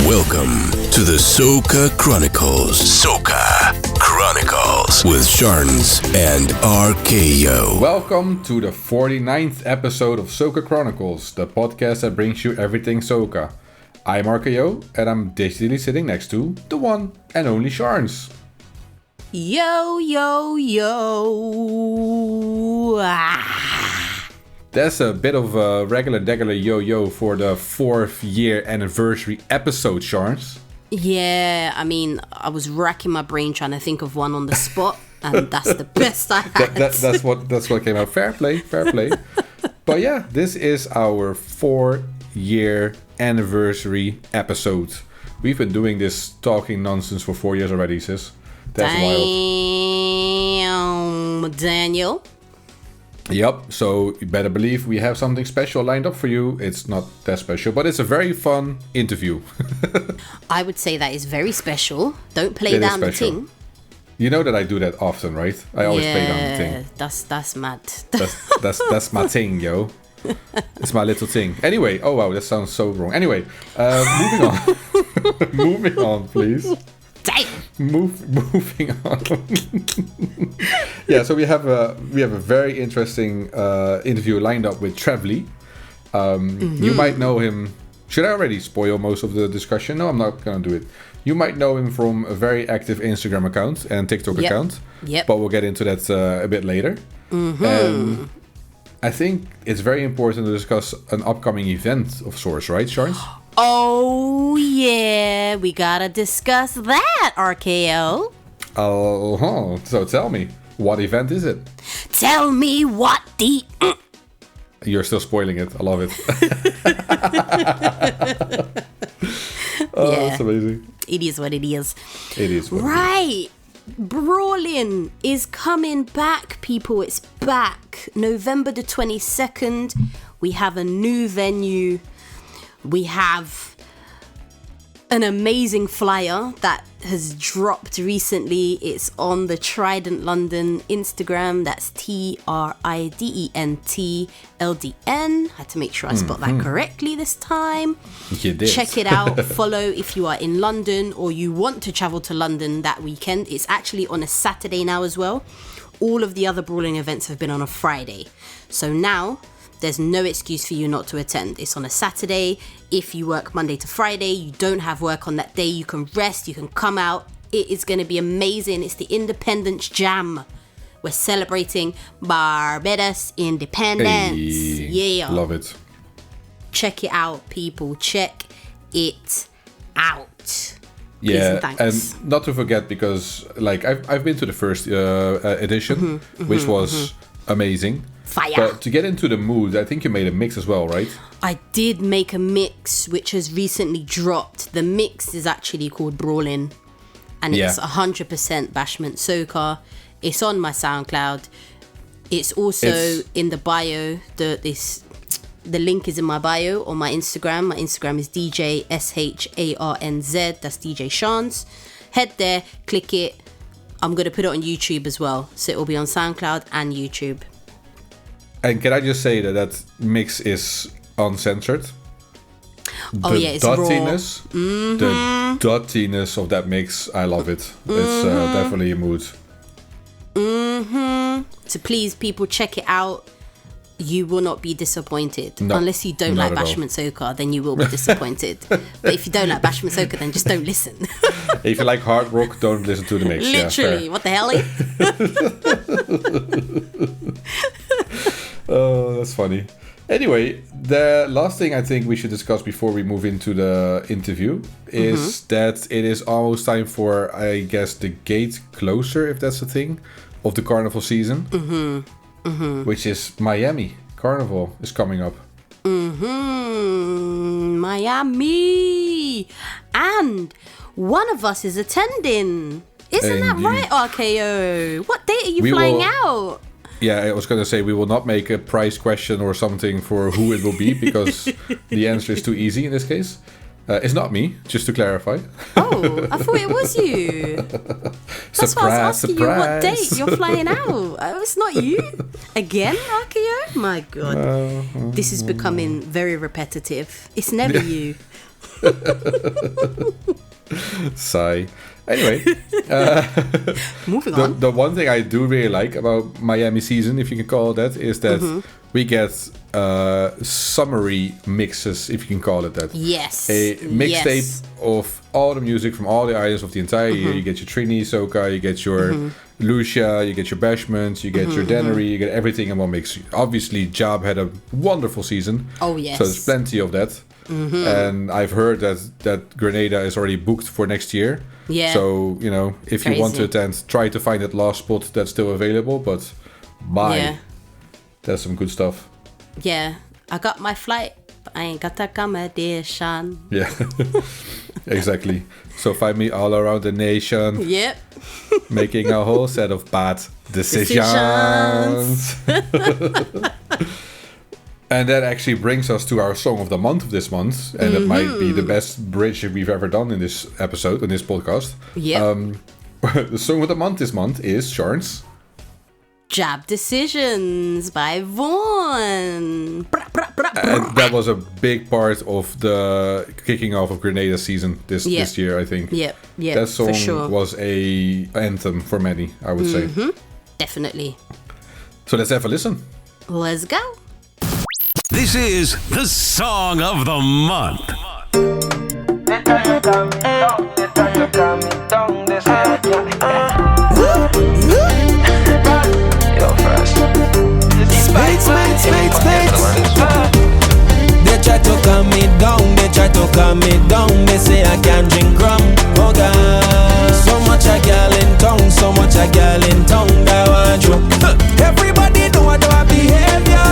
Welcome to the Soca Chronicles. Soca Chronicles with Sharns and RKO. Welcome to the 49th episode of Soca Chronicles, the podcast that brings you everything Soca. I'm RKO and I'm digitally sitting next to the one and only Sharns. Yo, yo, yo. That's a bit of a regular yo-yo for the 4th year anniversary episode, Sharns. Yeah, I mean, I was racking my brain trying to think of one on the spot, and that's the best I had. That's what came out. Fair play. But yeah, this is our 4-year anniversary episode. We've been doing this talking nonsense for 4 years already, sis. That's wild. Daniel. Yep, so you better believe we have something special lined up for you. It's not that special, but it's a very fun interview. I would say that is very special. Don't play down the ting. You know that I do that often, right? I always play down the ting. That's mad. That's my thing, yo. It's my little thing. Anyway, oh wow, that sounds so wrong. Anyway, moving on. Moving on, please. Damn. Moving on. Yeah, so we have a very interesting interview lined up with Trevly. You might know him. Should I already spoil most of the discussion? No, I'm not gonna do it. You might know him from a very active Instagram account and TikTok account. Yep. But we'll get into that a bit later. And I think it's very important to discuss an upcoming event of sorts, right, Sharns? Oh, yeah. We gotta discuss that, RKO. Oh, so tell me, what event is it? Tell me what the... You're still spoiling it. I love it. Oh, Yeah. That's amazing. It is what it is. It is. Right. Brawling is coming back, people. It's back. November the 22nd. We have a new venue. We have an amazing flyer that has dropped recently. It's on the Trident London Instagram. That's TRIDENTLDN. Had to make sure I spelled that correctly this time. You did. Check it out. Follow if you are in London or you want to travel to London that weekend. It's actually on a Saturday now as well. All of the other brawling events have been on a Friday. So now there's no excuse for you not to attend. It's on a Saturday. If you work Monday to Friday, you don't have work on that day, you can rest, you can come out. It is going to be amazing. It's the Independence Jam. We're celebrating Barbados Independence. Hey, yeah. Love it. Check it out, people. Check it out. Yeah, Thanks. and not to forget, because like I've been to the first edition, which was amazing. Fire. But to get into the mood, I think you made a mix as well, right? I did make a mix which has recently dropped. The mix is actually called Brawling, and it's 100% Bashment Soca. It's on my SoundCloud. It's also in the bio. The link is in my bio on my Instagram. My Instagram is DJSHARNZ. That's DJ Sharns. Head there, click it. I'm going to put it on YouTube as well. So it will be on SoundCloud and YouTube. And can I just say that mix is uncensored? It's raw. The dottiness of that mix, I love it. It's definitely a mood. So please, people, check it out. You will not be disappointed. No, unless you don't like Bashment Soca, then you will be disappointed. But if you don't like Bashment Soca, then just don't listen. If you like hard rock, don't listen to the mix. Literally, what the hell? Oh, that's funny. Anyway, the last thing I think we should discuss before we move into the interview is that it is almost time for, I guess, the gate closer, if that's a thing, of the carnival season, which is Miami. Carnival is coming up. Miami. And one of us is attending. Isn't that right, RKO? What date are you flying out? Yeah, I was going to say we will not make a prize question or something for who it will be because the answer is too easy in this case. It's not me, just to clarify. Oh, I thought it was you. That's why I was asking you what date you're flying out. Oh, it's not you? Again, RKO? My God. This is becoming very repetitive. It's never you. Sigh. Anyway, moving on. The one thing I do really like about Miami season, if you can call it that, is that we get summary mixes, if you can call it that. Yes. A mixtape of all the music from all the islands of the entire year. You get your Trini, Soca, you get your Lucia, you get your Bashment, you get your Dannery, you get everything in one mix. Obviously, Jab had a wonderful season. Oh, yes. So there's plenty of that. And I've heard that Grenada is already booked for next year. Yeah. So, you know, if you want to attend, try to find that last spot that's still available. But there's some good stuff. Yeah. I got my flight, but I ain't got accommodation. Yeah. Exactly. So find me all around the nation. Yep. Making a whole set of bad decisions. And that actually brings us to our song of the month of this month. And that might be the best bridge we've ever done in this episode, in this podcast. Yeah. The song of the month this month is Sharns. Jab Decisions by Vaughn. And that was a big part of the kicking off of Grenada season this year, I think. Yep, that song for sure. was a anthem for many, I would say. Definitely. So let's have a listen. Let's go. This is the Song of the Month. They try to calm me down, they try to calm me down. They say I can't drink rum, oh God. So much a girl in town, so much a girl in town. That want you. Everybody know what our behavior.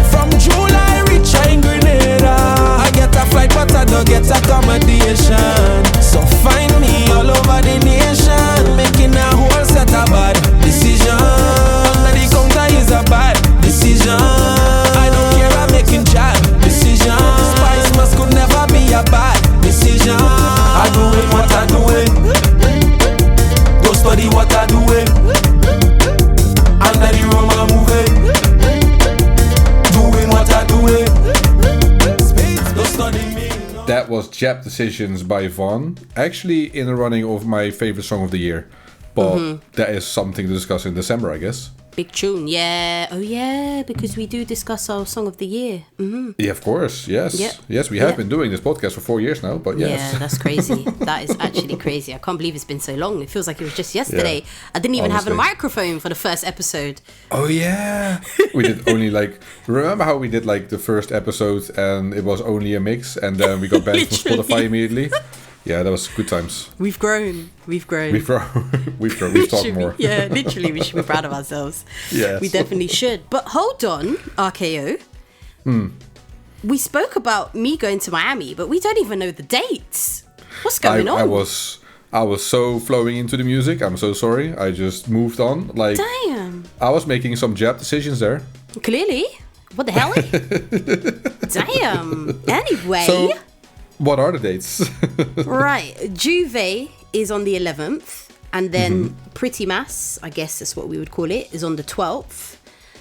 From July reach in Grenada. I get a flight but I don't get accommodation. So find me all over the nation, making a whole set of bad decisions. Under the counter is a bad decision. I don't care, I'm making job decision. Spice must could never be a bad decision. I doing what I doing. Go study what I doing. Under the room I'm moving. Doing what I doing. Don't study me. That was Jab Decisions by Vaughn. Actually in the running of my favorite song of the year. But that is something to discuss in December, I guess. Big tune, yeah. Oh, yeah, because we do discuss our song of the year. Yeah, of course, yes. Yep. Yes, we have been doing this podcast for 4 years now, but yes. Yeah, that's crazy. That is actually crazy. I can't believe it's been so long. It feels like it was just yesterday. Yeah. I didn't even have a Honestly. microphone for the first episode. Oh, yeah. We did only remember how we did the first episode and it was only a mix and then we got banned from Literally. Spotify immediately? Yeah, that was good times. We've grown. We've talked more. Yeah, literally, we should be proud of ourselves. Yes. We definitely should. But hold on, RKO. We spoke about me going to Miami, but we don't even know the dates. What's going on? I was so flowing into the music. I'm so sorry. I just moved on. Damn. I was making some jab decisions there. Clearly. What the hell? Damn. Anyway. So, what are the dates? Right. Juve is on the 11th. And then Pretty Mass, I guess that's what we would call it, is on the 12th.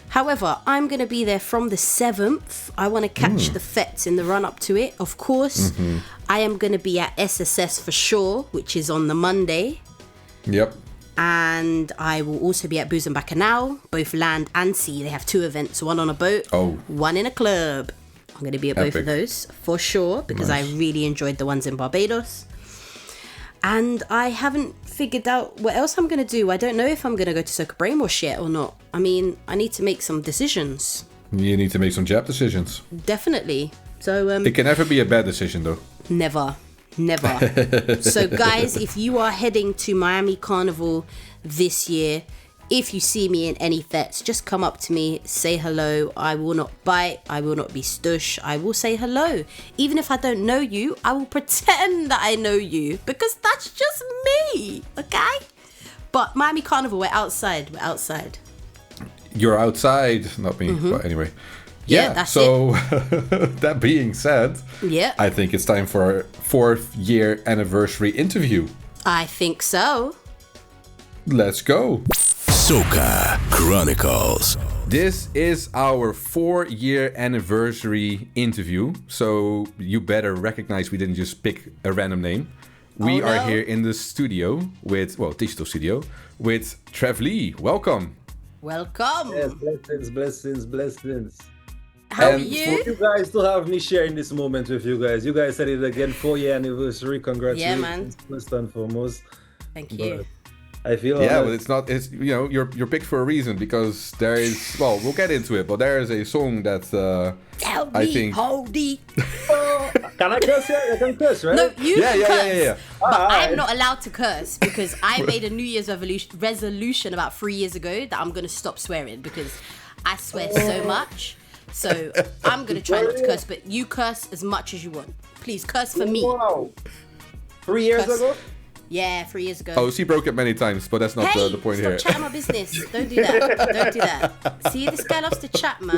However, I'm going to be there from the 7th. I want to catch the fets in the run up to it. Of course, I am going to be at SSS for sure, which is on the Monday. Yep. And I will also be at Booze and Bacchanal, both land and sea. They have 2 events, one on a boat, one in a club. I'm going to be at both of those for sure because I really enjoyed the ones in Barbados. And I haven't figured out what else I'm going to do. I don't know if I'm going to go to Soca Brainwash yet or not. I mean, I need to make some decisions. You need to make some jab decisions. Definitely. So it can never be a bad decision though. Never. So guys, if you are heading to Miami Carnival this year, if you see me in any fets, just come up to me, say hello. I will not bite, I will not be stush, I will say hello. Even if I don't know you, I will pretend that I know you because that's just me, okay? But Miami Carnival, we're outside. You're outside, not me, but anyway. Yeah, that's so that being said, I think it's time for our 4th year anniversary interview. I think so. Let's go. Soca Chronicles. This is our 4-year anniversary interview, so you better recognize we didn't just pick a random name. We are here in the studio with, digital studio, with Trevly. Welcome. Welcome. Yes, blessings. How are you? For you guys to have me sharing this moment with you guys. You guys said it again, 4-year anniversary. Congratulations. Yeah, man. First and foremost. Thank you. But I feel but it's not. It's you're picked for a reason because there is. Well, we'll get into it, but there is a song that I think. Holdie. Can I curse here? I can curse, right? No, you can curse. Yeah. But I'm not allowed to curse because I made a New Year's resolution about 3 years ago that I'm gonna stop swearing because I swear so much. So I'm gonna try not to curse, but you curse as much as you want. Please curse for me. Wow. 3 years Curse. ago? Yeah, 3 years ago. Oh, she broke it many times, but that's not the point stop here. chatting my business. Don't do that. Don't do that. See, this guy loves to chat, man.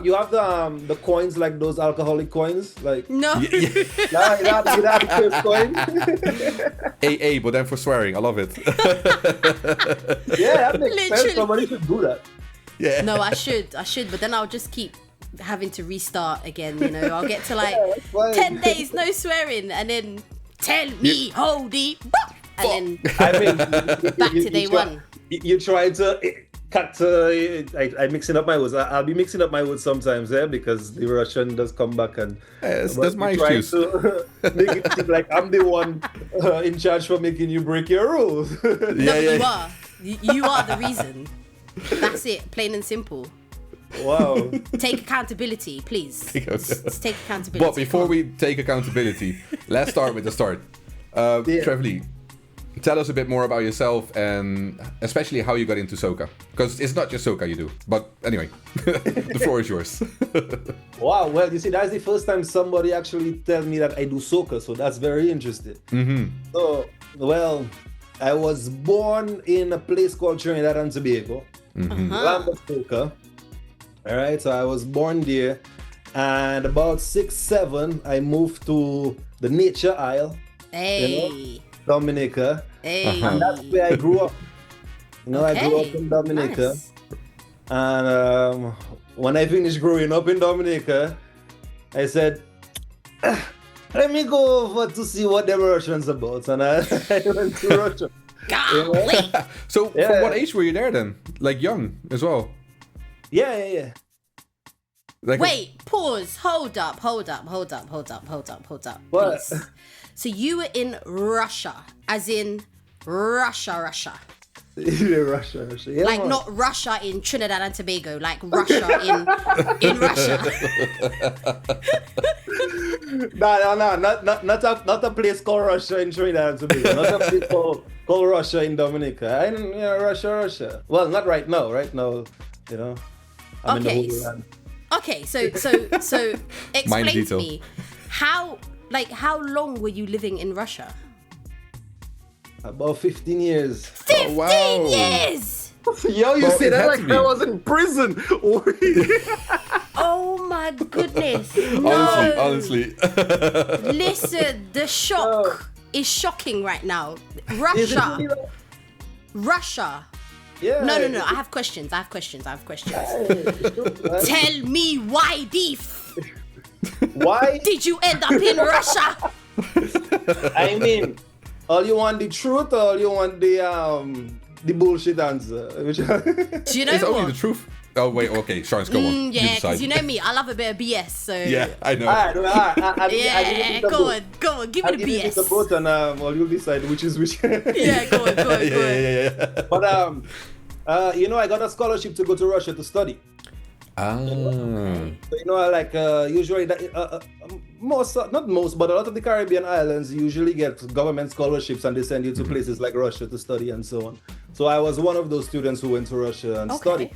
You have the coins like those alcoholic coins, like No. you have the curse coin. AA, but then for swearing, I love it. Yeah, that makes sense. Literally. Somebody should do that. Yeah. No, I should, but then I'll just keep having to restart again, I'll get to like that's fine. 10 days, no swearing, and then tell me, holdie, and then I mean, back to day one. You try to cut. I'm mixing up my words. I'll be mixing up my words sometimes, because the Russian does come back and. That's my try excuse. to make it seem like I'm the one in charge for making you break your rules. No, you are. You are the reason. That's it, plain and simple. Wow. Take accountability, please. Just take accountability. But before we take accountability, let's start with the start. Trevly, tell us a bit more about yourself and especially how you got into Soca. Because it's not just Soca you do. But anyway, the floor is yours. Wow. Well, you see, that's the first time somebody actually tell me that I do Soca, so that's very interesting. Mm-hmm. So, well, I was born in a place called Trinidad and Tobago, land of Soca. All right, so I was born there, and about 6, 7, I moved to the Nature Isle, Hey. Dominica, Hey. and that's where I grew up. I grew up in Dominica, Nice. and when I finished growing up in Dominica, I said, let me go over to see what the Russians about, and I went to Russia. Golly. So, Yeah. from what age were you there then? Like young as well? Yeah. Like Wait, pause. Hold up. What? Please. So you were in Russia, as in Russia. Russia. Yeah, Like man. not Russia in Trinidad and Tobago, like Russia in Russia. No, not a place called Russia in Trinidad and Tobago. Not a place called Russia in Dominica. Russia. Well, not right now. Right now, I'm in the Holy Land. Okay, so explain to detail. me how long were you living in Russia? About 15 years. 15 wow. years! Yo, you Well, say it that had like to be. I was in prison. Oh my goodness. No. Honestly. Listen, the shock is shocking right now. Is it really Russia. Yeah. No. I have questions. Tell me why, Deef. Why? Did you end up in Russia? I mean, all you want the truth or all you want the bullshit answer? Do you know It's only what? the truth. Oh, wait, okay. Sean, go on. Yeah, decide. because you know me, I love a bit of BS. So Yeah, I know. Alright, yeah, go on, give me the BS. The boat and well, you'll decide which is which. Yeah, go on. Yeah. But I got a scholarship to go to Russia to study. So, usually, not most, but a lot of the Caribbean islands usually get government scholarships and they send you to places like Russia to study and so on. So I was one of those students who went to Russia and studied.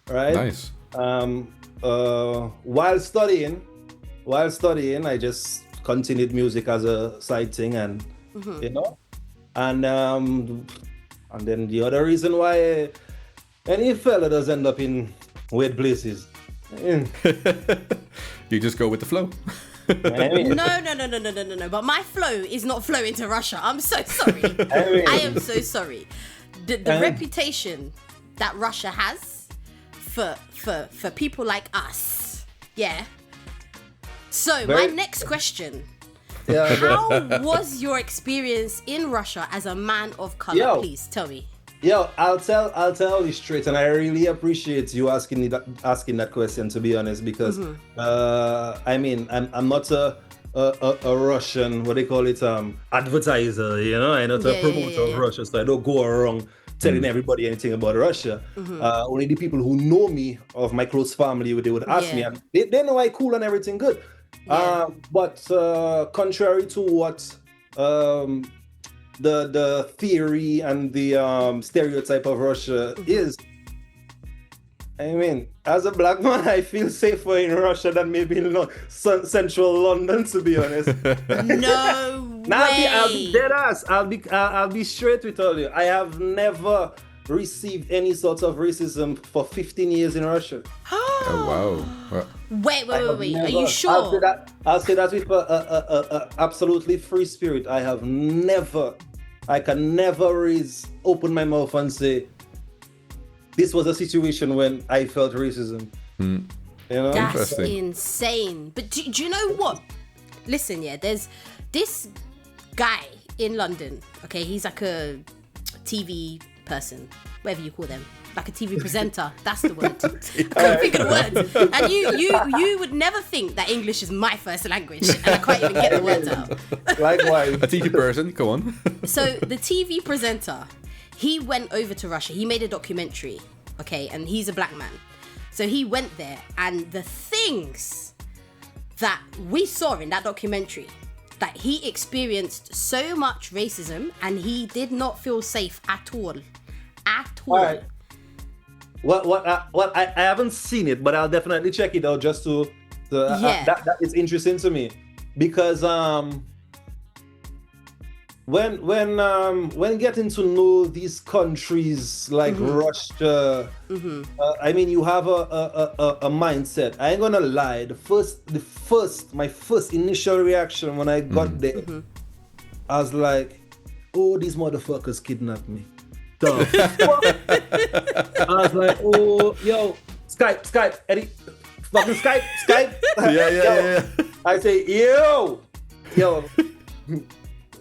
Right? Nice. While studying, I just continued music as a side thing, and and then the other reason why any fella does end up in weird places. You just go with the flow. No. But my flow is not flowing to Russia. I'm so sorry. I am so sorry. The reputation that Russia has for people like us. Yeah. So Very- my next question. Yeah, How was your experience in Russia as a man of color? Yo. Please tell me. Yo, I'll tell you straight, and I really appreciate you asking that question. To be honest, because I mean, I'm not a Russian, what they call it, advertiser. You know, I'm not a promoter of Russia, so I don't go around telling everybody anything about Russia. Only the people who know me, of my close family, they would ask me, and they know I cool and everything good. But contrary to what the theory and the stereotype of Russia is, I mean, as a black man, I feel safer in Russia than maybe in central London, to be honest. No Now way. I'll be dead ass. I'll be straight with all you. I have never received any sort of racism for 15 years in Russia. Oh wow. Well, Wait. Are Never. you sure? I'll say that with a absolutely free spirit. I can never open my mouth and say this was a situation when I felt racism. You know? That's Interesting. insane. But do you know what? Listen, yeah, there's this guy in London. Okay, he's like a TV person, whatever you call them, like a TV presenter. That's the word. I couldn't think of the word. And you would never think that English is my first language, and I can't even get the words out. a Likewise. TV person, go on. So the TV presenter, he went over to Russia. He made a documentary, okay, and he's a black man. So he went there, and the things that we saw in that documentary, that he experienced so much racism, and he did not feel safe at all. At all. All right. What I haven't seen it, but I'll definitely check it out just to that is interesting to me, because when getting to know these countries like Russia, I mean, you have a mindset. I ain't gonna lie. My first initial reaction when I got there, I was like, "Oh, these motherfuckers kidnapped me." The fuck? I was like, "Oh, yo, Skype, Eddie, fucking Skype." Yeah. I say, yo.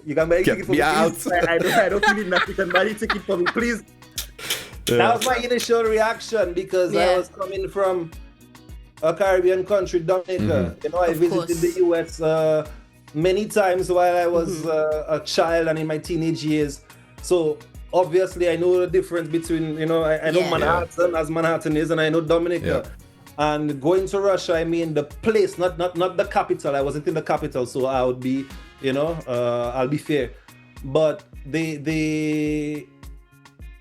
You can buy a ticket for me, out. please? I don't need enough. You can buy a ticket for me, please. That was my initial reaction, because I was coming from a Caribbean country, Dominica. You know, I visited the US many times while I was a child and in my teenage years. So obviously I know the difference between, you know, I know Manhattan as Manhattan is, and I know Dominica. Yeah. And going to Russia, I mean the place, not the capital. I wasn't in the capital, so I would be, you know, I'll be fair. But it's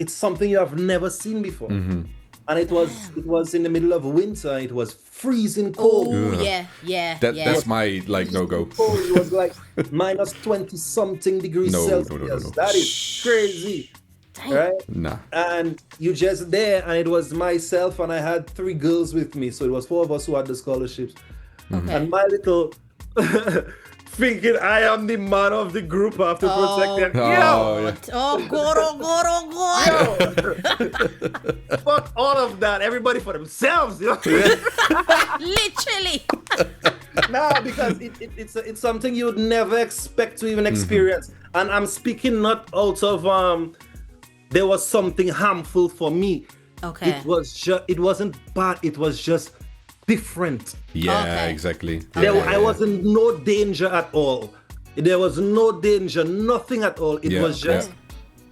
something you have never seen before. And it was in the middle of winter. It was freezing cold. Oh, yeah. That's my no-go. Cold. It was like minus 20 something degrees Celsius. No. That is crazy. Right? Nah. And you just there, and it was myself, and I had 3 girls with me, so it was 4 of us who had the scholarships. Okay. And my little thinking I am the man of the group, I have to protect them. Fuck all of that. Everybody for themselves, you know? Literally. Nah, because it's something you would never expect to even experience. And I'm speaking not out of there was something harmful for me. Okay. It wasn't bad, it was just different. Yeah, Okay. exactly. I was in no danger at all. There was no danger, nothing at all. It was just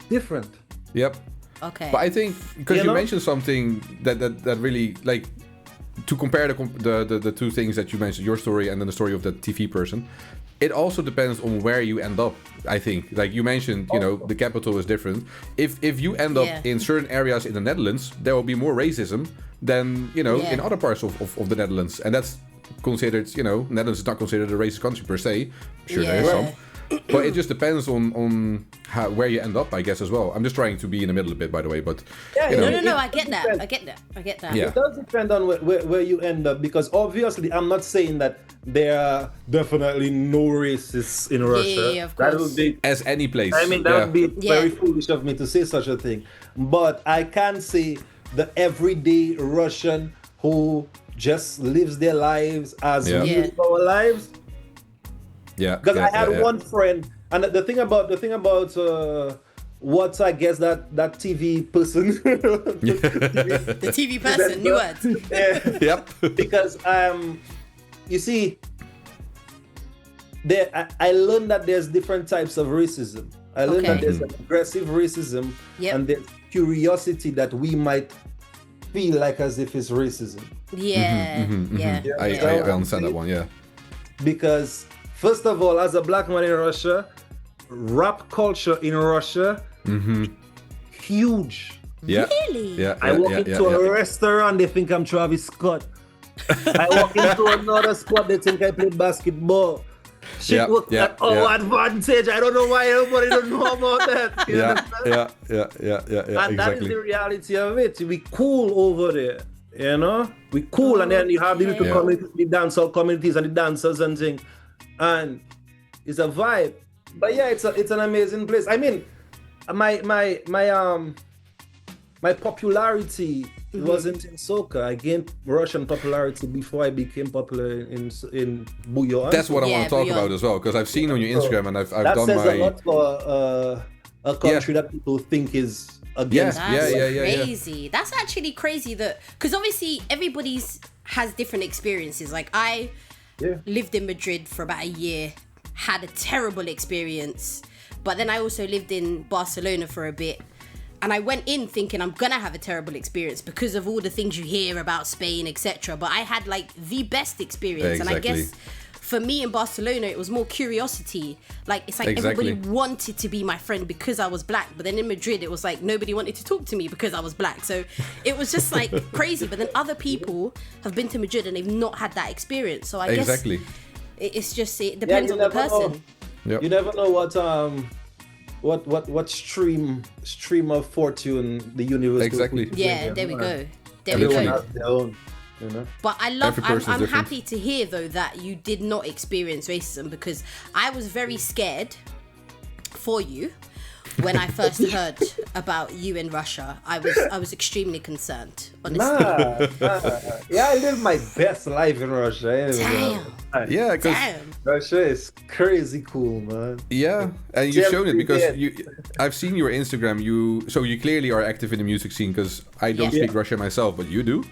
different. Yep. Okay. But I think because You you know? mentioned something that really, like, to compare the two things that you mentioned, your story and then the story of the TV person, it also depends on where you end up. I think, like you mentioned, you know, the capital is different. If you end up in certain areas in the Netherlands, there will be more racism than, you know, in other parts of the Netherlands, and that's considered, you know, Netherlands is not considered a racist country per se. Sure, there is some. But it just depends on where you end up, I guess, as well. I'm just trying to be in the middle a bit, by the way. But Yeah, you know, No, I get that. Yeah. It does depend on where you end up, because obviously I'm not saying that there are definitely no racists in Russia. Yeah, of That course. would be, as any place. I mean, that would be Yeah. very foolish of me to say such a thing. But I can say the everyday Russian who just lives their lives as we live our lives. Yeah. Because I had one friend, and the thing about what I guess that TV person, The TV person, new words. Yep. because you see, I learned that there's different types of racism. I learned that there's aggressive racism and there's curiosity that we might feel like as if it's racism. I understand that one. Yeah. Because first of all, as a black man in Russia, rap culture in Russia, huge. Yeah. Really? Yeah. I walk into a restaurant, they think I'm Travis Scott. I walk into another spot, they think I play basketball. Shit was advantage. I don't know why everybody don't know about that. Yeah. And that is the reality of it. We cool over there, you know. We cool, and then you have the little communities, the dancehall communities, and the dancers and things, and it's a vibe. But yeah, it's an amazing place. I mean, my popularity wasn't in soca. I gained Russian popularity before I became popular in Bouyon. That's what I want to talk about as well, because I've seen on your Instagram and I've done my. That says a lot for a country that people think is against. That's crazy. That's actually crazy that, because obviously everybody's has different experiences. Like I lived in Madrid for about a year, had a terrible experience, but then I also lived in Barcelona for a bit. And I went in thinking I'm gonna have a terrible experience because of all the things you hear about Spain, etc. But I had like the best experience. And I guess for me in Barcelona, it was more curiosity. Like it's like everybody wanted to be my friend because I was black. But then in Madrid, it was like nobody wanted to talk to me because I was black. So it was just like crazy. But then other people have been to Madrid and they've not had that experience. So I guess it's just, it depends on the person. Yep. You never know what stream of fortune the universe there we go. Everyone has their own, you know. But I'm happy to hear though that you did not experience racism, because I was very scared for you when I first heard about you in Russia. I was extremely concerned, honestly. Yeah, I live my best life in Russia. Damn. Yeah, because Russia is crazy cool, man. Yeah, and you've shown it because I've seen your Instagram. So you clearly are active in the music scene, because I don't speak Russian myself, but you do.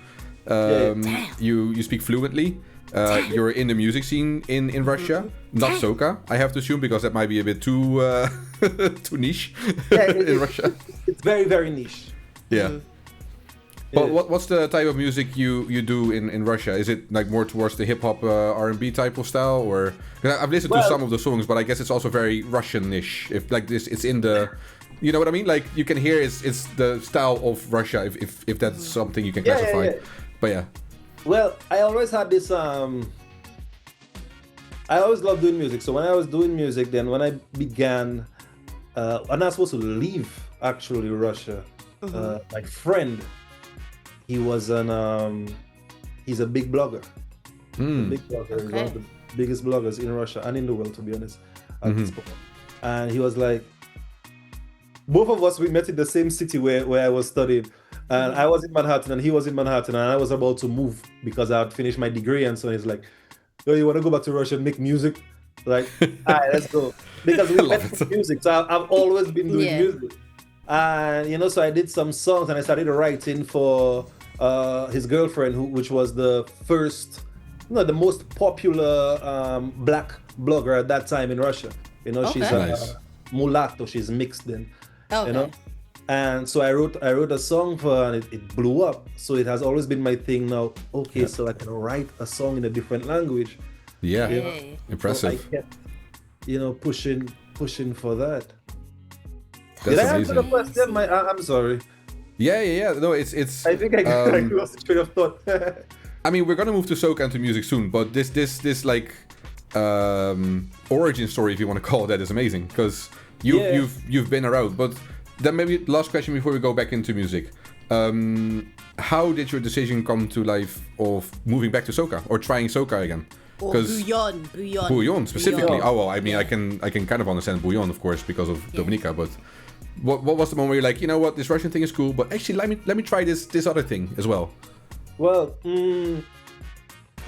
You speak fluently. You're in the music scene in Russia, not soca, I have to assume, because that might be a bit too too niche in Russia. It's very, very niche. Yeah. But what's the type of music you do in Russia? Is it like more towards the hip hop R&B type of style, or? I've listened to some of the songs, but I guess it's also very Russian-ish. If like this, it's in the, you know what I mean? Like you can hear it's the style of Russia. If that's something you can classify. But yeah. Well, I always had this. I always loved doing music. So when I was doing music, then when I began, I'm not supposed to leave actually Russia. My friend. He's a big blogger. A big blogger. He's one of the biggest bloggers in Russia and in the world, to be honest, at this point. And he was like, both of us, we met in the same city where I was studying. And I was in Manhattan and he was in Manhattan, and I was about to move because I had finished my degree. And so he's like, "Oh, you want to go back to Russia and make music?" Like, all right, let's go. Because we met for music. So I've always been doing music. And, you know, so I did some songs and I started writing for his girlfriend, which was the most popular black blogger at that time in Russia. You know, she's a mulatto, she's mixed then. You know? And so I wrote a song for her, and it blew up. So it has always been my thing now. Okay, so I can write a song in a different language. Yeah, you know? Impressive. So I kept, pushing for that. That's Did I amazing. answer the question? I'm sorry. Yeah. No, it's. I think I lost the train of thought. I mean, we're gonna move to soca and to music soon, but this like origin story, if you want to call it that, is amazing, because you've been around. But then maybe last question before we go back into music. How did your decision come to life of moving back to soca or trying soca again? Or Bouyon. Bouyon specifically. Bouyon. Oh well, I mean, I can kind of understand Bouyon, of course, because of Dominica, but What was the moment where you're like, you know what, this Russian thing is cool, but actually let me try this other thing as well? Well, you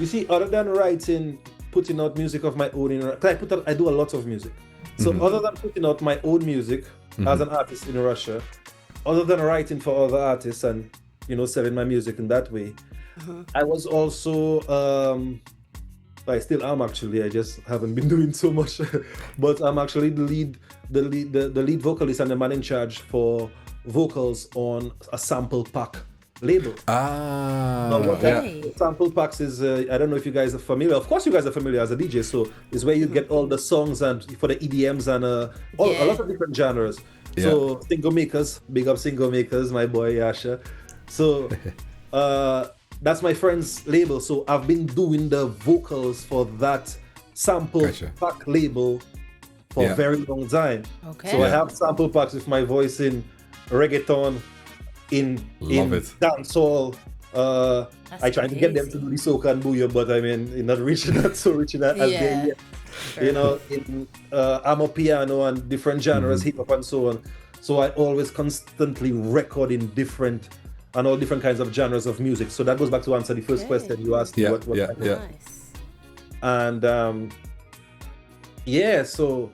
see, other than writing, putting out music of my own, because I do a lot of music. So other than putting out my own music as an artist in Russia, other than writing for other artists and selling my music in that way, I was also I still am actually. I just haven't been doing so much, but I'm actually the lead vocalist and the man in charge for vocals on a sample pack label. Sample packs is I don't know if you guys are familiar. Of course, you guys are familiar as a DJ. So it's where you get all the songs and for the EDMs and a lot of different genres. Yeah. So single makers, big up single makers, my boy Yasha. So that's my friend's label. So I've been doing the vocals for that sample pack label for a very long time. Okay. So I have sample packs with my voice in reggaeton, in dancehall. I try to get them to do the Soca and Bouyon, but I mean, not reaching that as they yet. Sure. In piano and different genres, hip hop and so on. So I always constantly record in all different kinds of genres of music. So that goes back to answer the first question you asked. Nice. And so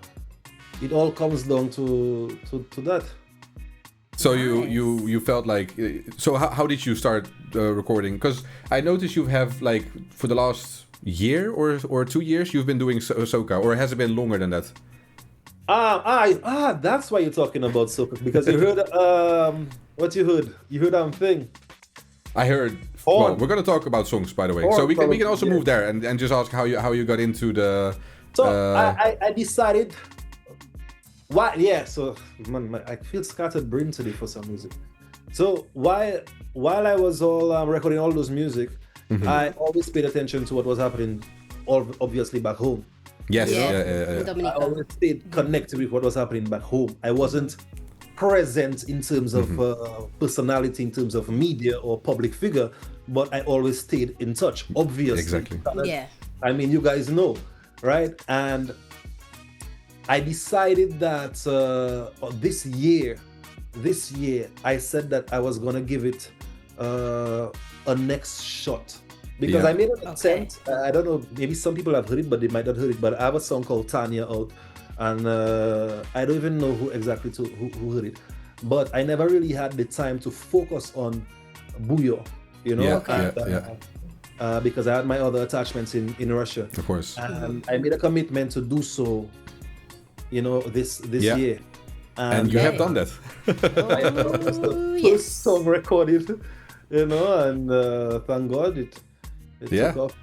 it all comes down to that. So you felt like, so how did you start recording? Because I noticed you have like for the last year or 2 years you've been doing Soca, or has it been longer than that? That's why you're talking about Soca, because you heard what you heard? You heard thing. I heard. Well, we're gonna talk about songs, by the way, so we can also move there and just ask how you got into the. So I decided. Why? Yeah. So I feel scattered brain today for some reason. So while I was all recording all those music, I always paid attention to what was happening, obviously back home. Yes. Dominica. I always stayed connected with what was happening back home. I wasn't present in terms of personality, in terms of media or public figure, but I always stayed in touch. Obviously. Exactly. Yeah. I mean, you guys know, right? And I decided that this year, I said that I was gonna give it a next shot, because I made an attempt. I don't know, maybe some people have heard it, but they might not heard it. But I have a song called Tanya out, and I don't even know who heard it. But I never really had the time to focus on Bouyon, because I had my other attachments in Russia. Of course. And I made a commitment to do so. This year. And you have done that. First song recorded, and thank God it took off.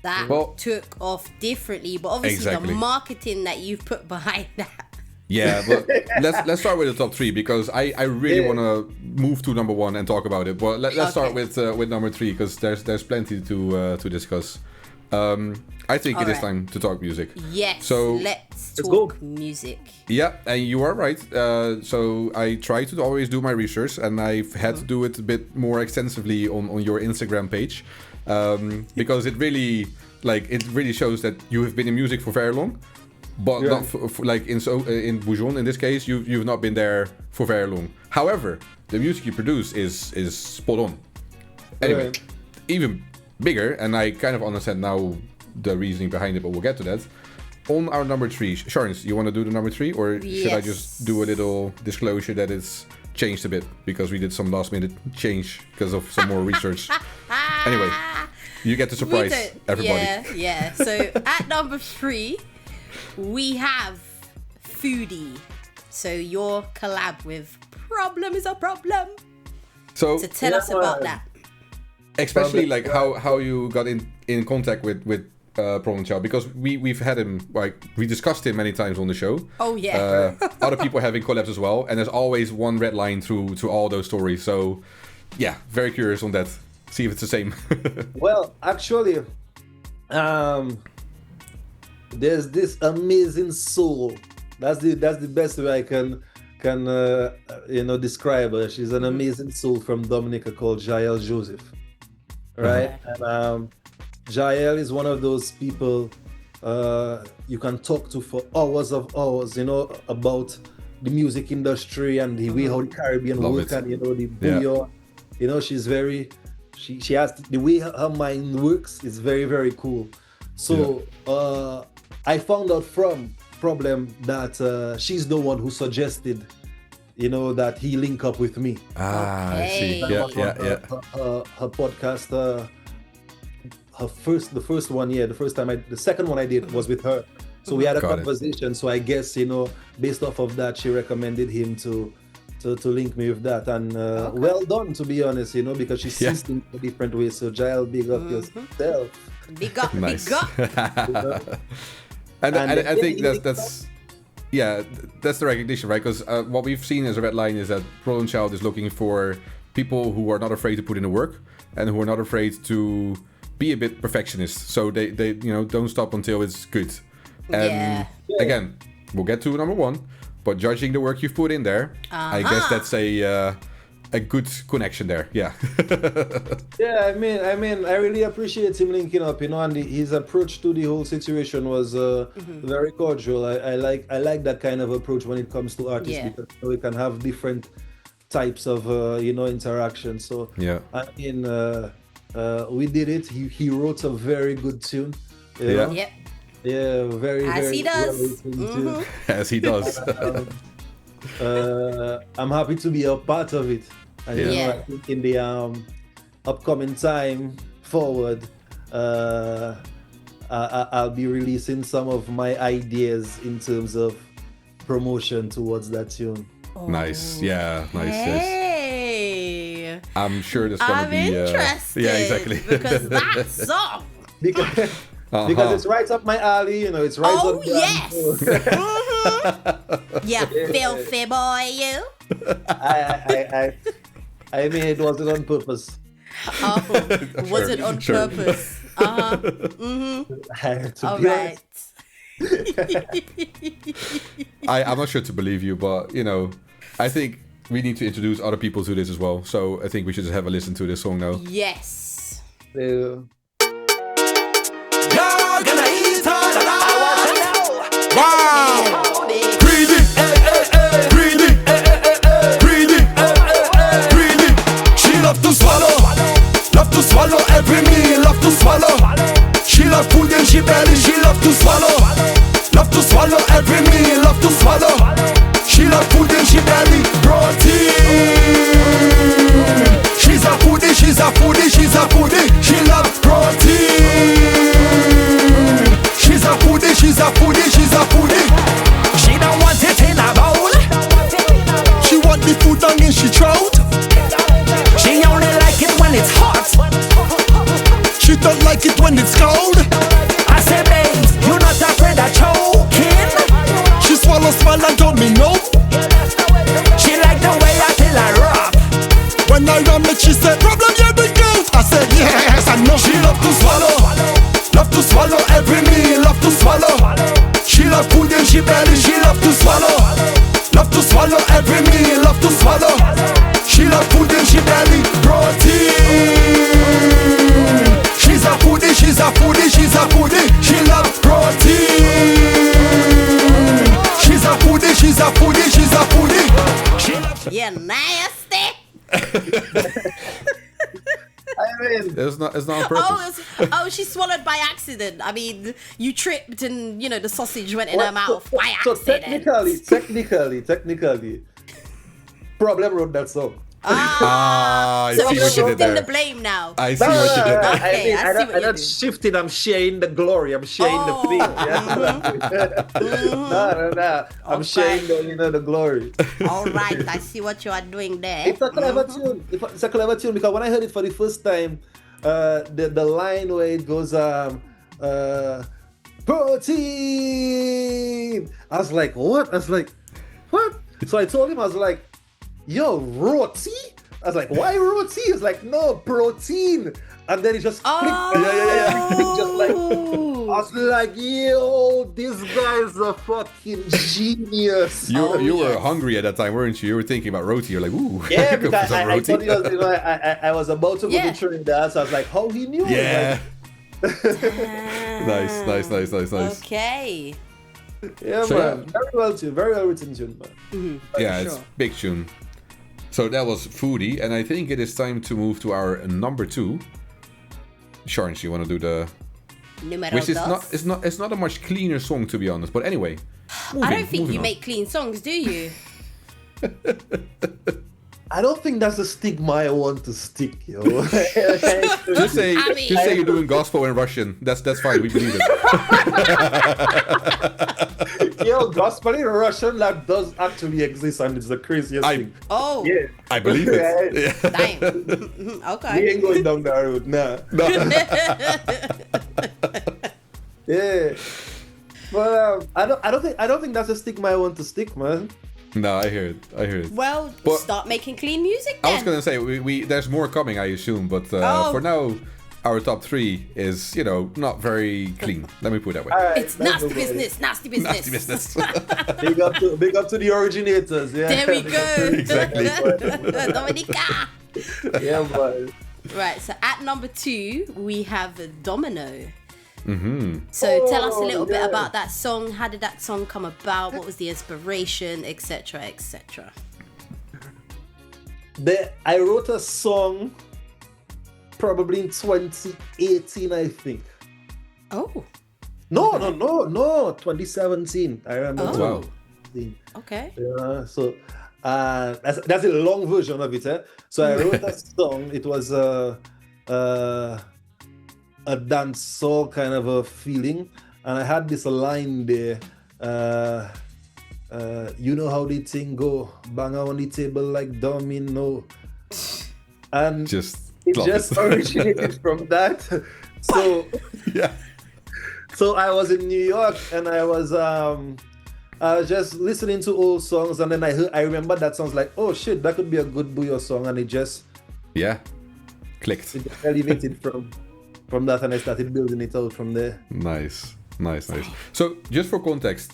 That took off differently, but obviously the marketing that you've put behind that. Yeah, but let's start with the top 3, because I really want to move to number 1 and talk about it. But let's start with number 3, because there's plenty to discuss. I think it is time to talk music. Yes, so let's talk music. Yeah, and you are right. So I try to always do my research, and I've had to do it a bit more extensively on your Instagram page, because it really shows that you have been in music for very long, but not like in Bouyon in this case, you've not been there for very long. However, the music you produce is spot on. Anyway, even bigger, and I kind of understand now the reasoning behind it, but we'll get to that. On our number 3, Sharns, you want to do the number 3, or should I just do a little disclosure that it's changed a bit because we did some last minute change because of some more research? Anyway, you get to surprise everybody. Yeah. So at number 3, we have Foodie. So your collab with Problem is a Problem. So tell us about that. Especially like how you got in contact with Problem Child, because we've had him, like we discussed him many times on the show. Oh yeah. Other people having collabs as well, and there's always one red line through all those stories. So yeah, very curious on that. See if it's the same. Well, actually, there's this amazing soul. That's the best way I can describe her. She's an amazing soul from Dominica called Jael Joseph. Right? And Jael is one of those people you can talk to for hours, about the music industry and the way how the Caribbean Love work it. and the Bouyon. She's very she has the way her mind works is very, very cool. So I found out from Problem that she's the one who suggested that he link up with me. I see. Yeah. Her podcast, the first one, the second one I did was with her. So we had a conversation. So I guess, based off of that, she recommended him to link me with that. And well done, to be honest, because she sees things a different way. So Jael, big up yourself. Big up, nice. big up. and I think that's the recognition, right? Because what we've seen as a red line is that Roland Child is looking for people who are not afraid to put in the work and who are not afraid to be a bit perfectionist. So they don't stop until it's good. And again, we'll get to number one, but judging the work you've put in there, I guess that's a good connection there. Yeah. Yeah, I mean, I really appreciate him linking up, and his approach to the whole situation was very cordial. I like that kind of approach when it comes to artists because we can have different types of interaction. So I mean, we did it. He wrote a very good tune. Yep. Yeah, very as very he does. As he does. I'm happy to be a part of it. And I think in the upcoming time forward, I'll be releasing some of my ideas in terms of promotion towards that tune. Nice. Yeah, nice. Hey. I'm sure there's gonna be interested. Yeah, exactly. Because that song. Because it's right up my alley, it's right up. Oh yes. Yeah, filthy boy, you. I mean, it wasn't on purpose. Oh, was it on purpose? All right. I'm not sure to believe you, but I think we need to introduce other people to this as well. So I think we should just have a listen to this song now. Yes. Yeah. Wow! Greedy, greedy, greedy, greedy. She love to swallow every meal, love to swallow. She love food in she belly, she love to swallow every meal, love to swallow. She love food in she belly, protein. She's a foodie, she's a foodie, she's a foodie. She love protein. She's a foodie, she's a foodie, she's a foodie. She don't want it in a bowl. She want the food down in she throat. She only like it when it's hot. She don't like it when it's cold. I say, babe, you're not afraid of choking. She swallow smile and told me no. She like the way I feel I rap. When I ram it, she said, problem, yeah, we go. I said, yes, I know. She love to swallow every meal, love to swallow. She love food in she belly, she love to swallow every meal, love to swallow. She love food in she belly, protein. She's a foodie, she's a foodie, she's a foodie. She love protein. She's a foodie, she's a foodie, she's a foodie. Yeah, nasty. I mean, It's not on purpose. She swallowed by accident. I mean, you tripped and the sausage went in her mouth by accident. So technically, Problem wrote that song. I So see he's what you did shifting the there. blame now. I see what you did there. Okay, I see what I'm you not do. shifting, I'm sharing the glory, I'm sharing the fame. No. I'm sharing the glory. All right, I see what you are doing there. It's a clever tune. It's a clever tune because when I heard it for the first time, the line where it goes, protein. I was like, what? What? So I told him, I was like, yo, roti? I was like, why roti? He's like, no, protein. And then he just clicked. Yeah. Just like, I was like, yo, this guy's a fucking genius. You were hungry at that time, weren't you? You were thinking about roti. You're like, ooh, Yeah, go for because some I roti. thought he was, I was about to go to Trinidad, so I was like, how he knew? Yeah. Like, Nice. Okay. Yeah, So, man. Very well tune. Very well written tune, man. Yeah, it's big tune. So that was Foodie, and I think it is time to move to our number 2. Sharns, you want to do the... Numero Which is dos. it's not a much cleaner song, to be honest. But anyway, I don't think you on. make clean songs, do you? I don't think that's a stigma I want to stick, yo. Just say I mean- just say you're doing gospel in Russian. That's fine. We believe it. Yo, gospel in Russian that does actually exist, and it's the craziest thing. Oh, Yeah. I believe it. Yeah. damn. We Okay. ain't going down that road, nah. Yeah. But I don't think that's a stigma I want to stick, man. No, I hear it. Well, But- start making clean music I then. was gonna say we there's more coming, I assume, but for now, our top 3 is not very clean. Let me put it that way. All right, It's let's nasty go, business, nasty business. Nasty business. Big up to the originators, yeah. There we go. Exactly. Dominica. Yeah, boy. Right, so at number 2, we have Domino. So tell us a little bit yeah. about that song. How did that song come about? What was the inspiration, etc., etc.? I wrote a song probably in 2018, I think. Oh, No, 2017. I remember. Oh. Wow. 2017. okay. Yeah, so that's a long version of it. So I wrote a song. It was a dancehall kind of a feeling, and I had this line there. You know how the thing go, bang on the table like domino, and it love just originated from that. So Yeah. so I was in New York, and I was just listening to old songs, and then I remember that song's like, oh shit, that could be a good Bouyon song, and it just Clicked. elevated from that, and I started building it out from there. Nice. So, just for context,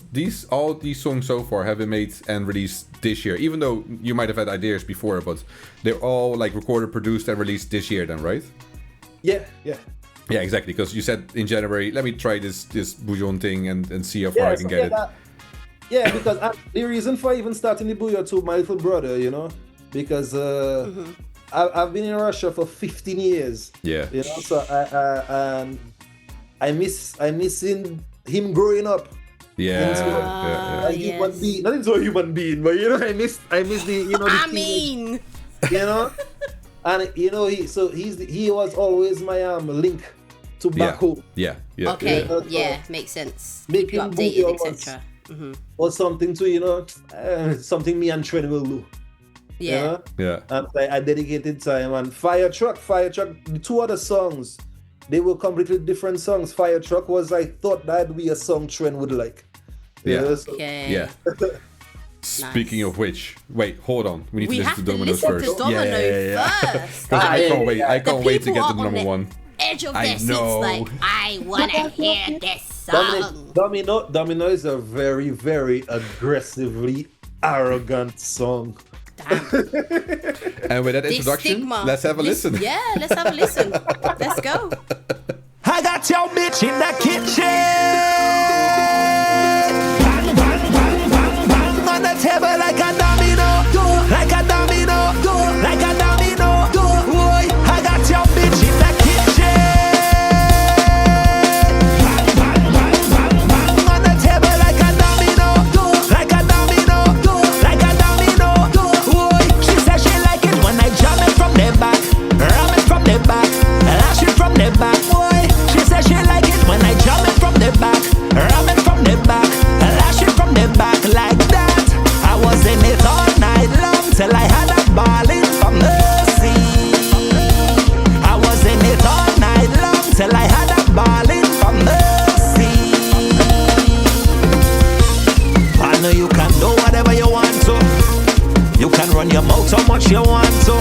all these songs so far have been made and released this year. Even though you might have had ideas before, but they're all like recorded, produced, and released this year. Then, right? Yeah. Yeah, exactly. Because you said in January, let me try this Bouyon thing and see how far I can get it. Because the reason for even starting the Bouyon too, my little brother, because I've been in Russia for 15 years. Yeah. So I miss him growing up. Yeah. A human being, not into a human being, but I miss the the I teenage, mean, and he was always my link to back home. Yeah. okay, Yeah. makes sense. Make Keep you him updated, Bouyon etc. or something to something me and Trev will do. Yeah. Yeah. And I dedicated time, and Fire Truck, the 2 other songs, they were completely different songs. Fire Truck was, I thought that'd be a song Trent would like. Yeah. So, Okay. Yeah. Speaking of which, wait, hold on. We need We to have listen to to Domino's listen first. to Domino first. 'Cause I can't wait. I can't wait to people get are to the on number the 1. Edge of I their seats, know. like, I wanna hear this song. Domino is a very, very aggressively arrogant song. Damn. And with that This introduction, stigma. let's have a listen. Yeah, let's have a listen. Let's go. I got your bitch in the kitchen. Bang, bang, bang, bang, bang on the table like a domino. Like a domino. Like a domino. Boy, I got your bitch in the kitchen. Bang, bang, bang, bang, bang on the table like a domino. Like a domino. Like a domino. Boy, she said she like it when I jam it from the back. Ram it from the back. Lash it from the back. Boy, she said she like it when I jam it from the back. Ram it from the back. Lash it from the back like that. I was in it all night long till I had a balling from the sea. I was in it all night long till I had a balling from the sea. I know you can do whatever you want to. You can run your mouth how much you want to.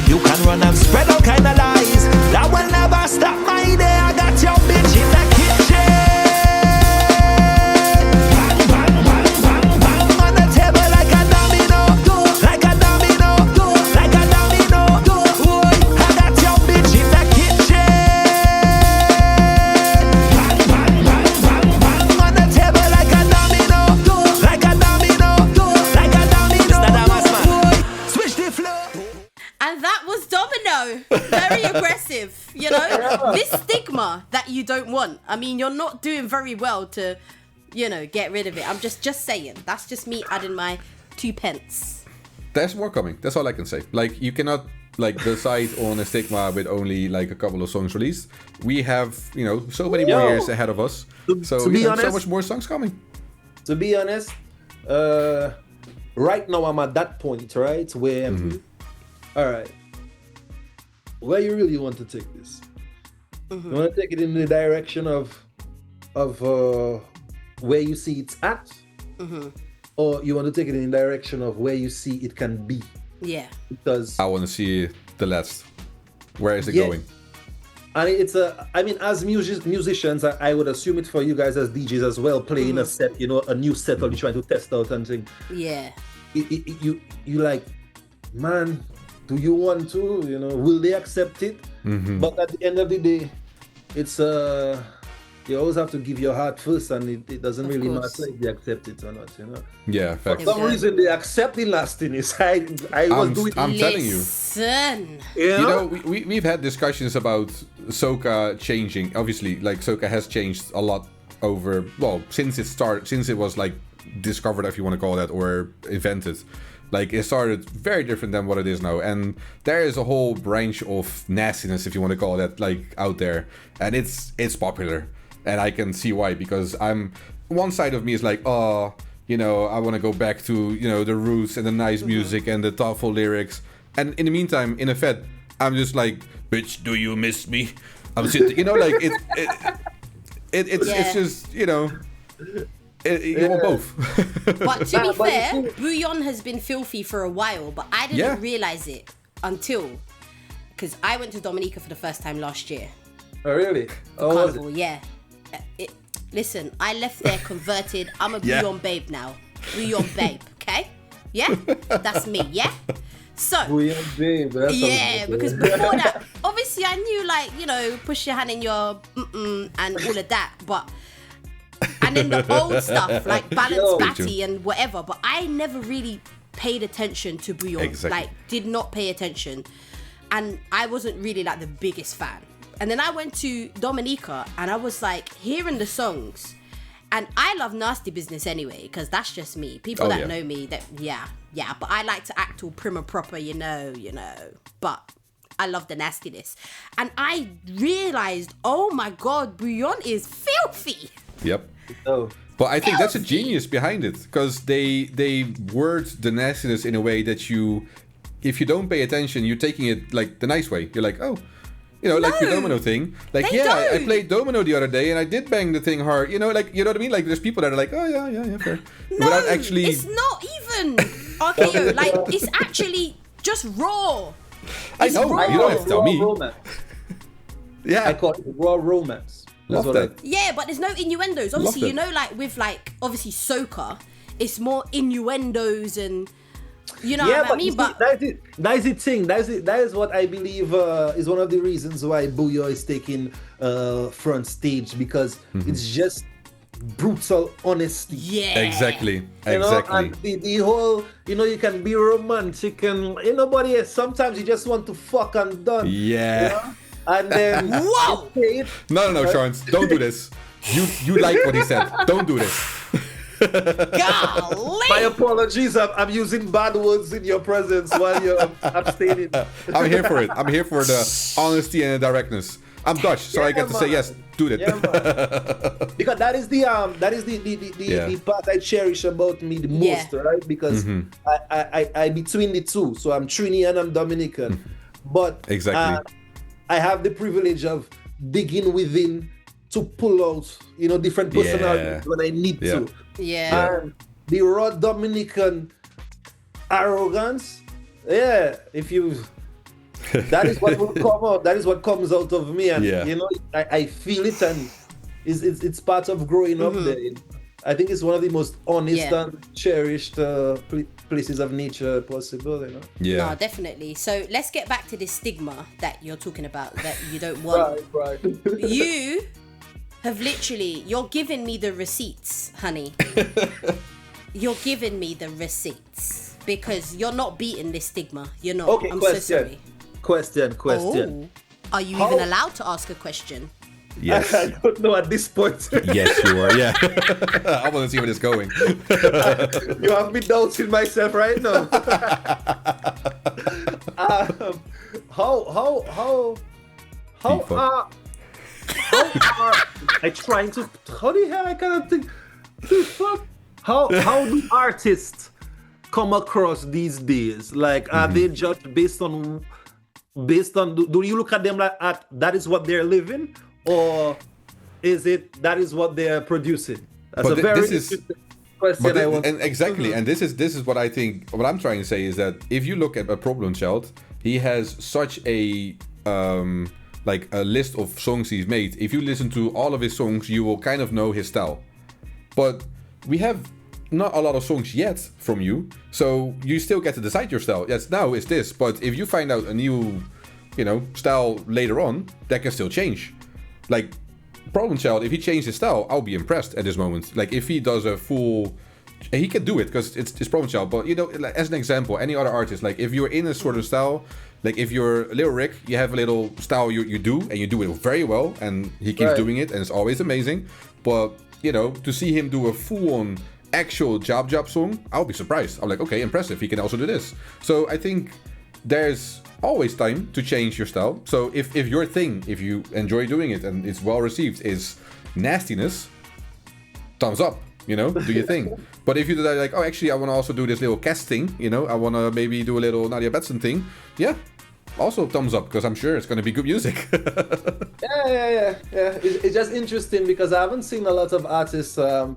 You can run and spread all kind of lies. That will never stop my day. I got your bitch in the kitchen. Bang, bang, bang, bang, bang on the table like a domino. Like a domino. Like a domino. Boy, I got your bitch in the kitchen. Bang, bang, bang, bang, bang on the table like a domino. this stigma that you don't want. I mean, you're not doing very well to, get rid of it. I'm just saying. That's just me adding my 2 pence. There's more coming. That's all I can say. Like, you cannot decide on a stigma with only like a couple of songs released. We have, so many more years ahead of us. So we have so much more songs coming. To be honest, right now I'm at that point, right, where, all right, where you really want to take this? You want to take it in the direction of where you see it's at, or you want to take it in the direction of where you see it can be? Yeah. Because I want to see the last. Where is it going? And it's as musicians, I would assume it for you guys as DJs as well, playing a set, a new set, or you're trying to test out and thing. Yeah. You like, man, do you want to? Will they accept it? But at the end of the day, it's you always have to give your heart first, and it doesn't really matter if they accept it or not. Yeah, facts. For some reason, they accept the last thing. I'm telling you. Listen. We've had discussions about Soca changing. Obviously, like Soca has changed a lot since it was like discovered, if you want to call that, or invented. Like, it started very different than what it is now, and there is a whole branch of nastiness, if you want to call that, like, out there, and it's popular, and I can see why, because one side of me is like, I want to go back to the roots and the nice music and the thoughtful lyrics, and in the meantime, in effect, I'm just like, bitch, do you miss me? I'm sitting, like it's just you want both. But to be fair, Bouyon has been filthy for a while, but I didn't realize it until, because I went to Dominica for the first time last year. Oh, really? Carnival, yeah. Listen, I left there converted. I'm a Bouyon babe now. Bouyon babe, okay? Yeah? That's me, yeah? So, Bouyon babe. Because before that, obviously I knew, push your hand in your and all of that, but... And then the old stuff, like Balance Batty and whatever. But I never really paid attention to Bouyon. Exactly. Like, did not pay attention. And I wasn't really, like, the biggest fan. And then I went to Dominica, and I was, like, hearing the songs. And I love nasty business anyway, because that's just me. People that know me, but I like to act all prim and proper, But I love the nastiness. And I realized, oh, my God, Bouyon is filthy. Yep. Oh. But I think that's a genius behind it, because they word the nastiness in a way that if you don't pay attention, you're taking it like the nice way. You're like, oh, like your domino thing. Like, I played domino the other day and I did bang the thing hard. You know what I mean? Like, there's people that are like, oh yeah, fair. No, without actually, it's not even RKO. Like, it's actually just raw. I know. Raw. You don't have to tell me. Romance. Yeah, I call it raw romance. Love that. Yeah, but there's no innuendos. Obviously, with obviously Soca, it's more innuendos and what I mean. But that is the thing. That is what I believe is one of the reasons why Bouyon is taking front stage, because it's just brutal honesty. Yeah, exactly. And the whole, you can be romantic and nobody else. Sometimes you just want to fuck and done. Yeah. And then whoa! No, Sean, don't do this. You like what he said. Don't do this. Golly! My apologies. I'm using bad words in your presence while you're abstaining. I'm here for it. I'm here for the honesty and the directness. I'm Dutch, so I get to say yes. Do that. Yeah, because that is the part I cherish about me the most, right? Because I between the two, so I'm Trini and I'm Dominican, but exactly. I have the privilege of digging within to pull out, different personalities when I need to. Yeah. And the raw Dominican arrogance, that is what will come out. That is what comes out of me, and I feel it, and it's part of growing up there. I think it's one of the most honest and cherished places of nature possible, Yeah. No, definitely. So let's get back to this stigma that you're talking about that you don't want. Right. You have you're giving me the receipts, honey. You're giving me the receipts because you're not beating this stigma. You're not. Okay, I'm question. so sorry. Question. Oh. Are you even allowed to ask a question? Yes. I don't know at this point. Yes, you are. Yeah. I want to see where this is going. You have me doubting myself right now. How are I trying to? How the hell I cannot think? The fuck? How do artists come across these days? Like, are they judged based on? Do you look at them like at that is what they're living, or is it that is what they're producing? That's But a very this is- interesting question. But I want. and exactly, and this is what I think. What I'm trying to say is that if you look at a Problem Child, he has such a like a list of songs he's made. If you listen to all of his songs, you will kind of know his style. But we have not a lot of songs yet from you, so you still get to decide your style. Yes, now it's this, but if you find out a new, style later on, that can still change. Like Problem Child, if he changed his style, I'll be impressed at this moment. Like if he does a full, he can do it because it's Problem Child. But like, as an example, any other artist, like if you're in a sort of style, like if you're Lil Rick, you have a little style you do, and you do it very well, and he keeps doing it, and it's always amazing. But to see him do a full-on actual job song, I'll be surprised. I'm like, okay, impressive. He can also do this. So I think there's always time to change your style. So if your thing, if you enjoy doing it and it's well received, is nastiness, thumbs up. Do your thing. But if you do that, like, oh, actually, I want to also do this little cast thing. I want to maybe do a little Nadia Betson thing. Yeah. Also thumbs up, because I'm sure it's going to be good music. Yeah. It's just interesting because I haven't seen a lot of artists so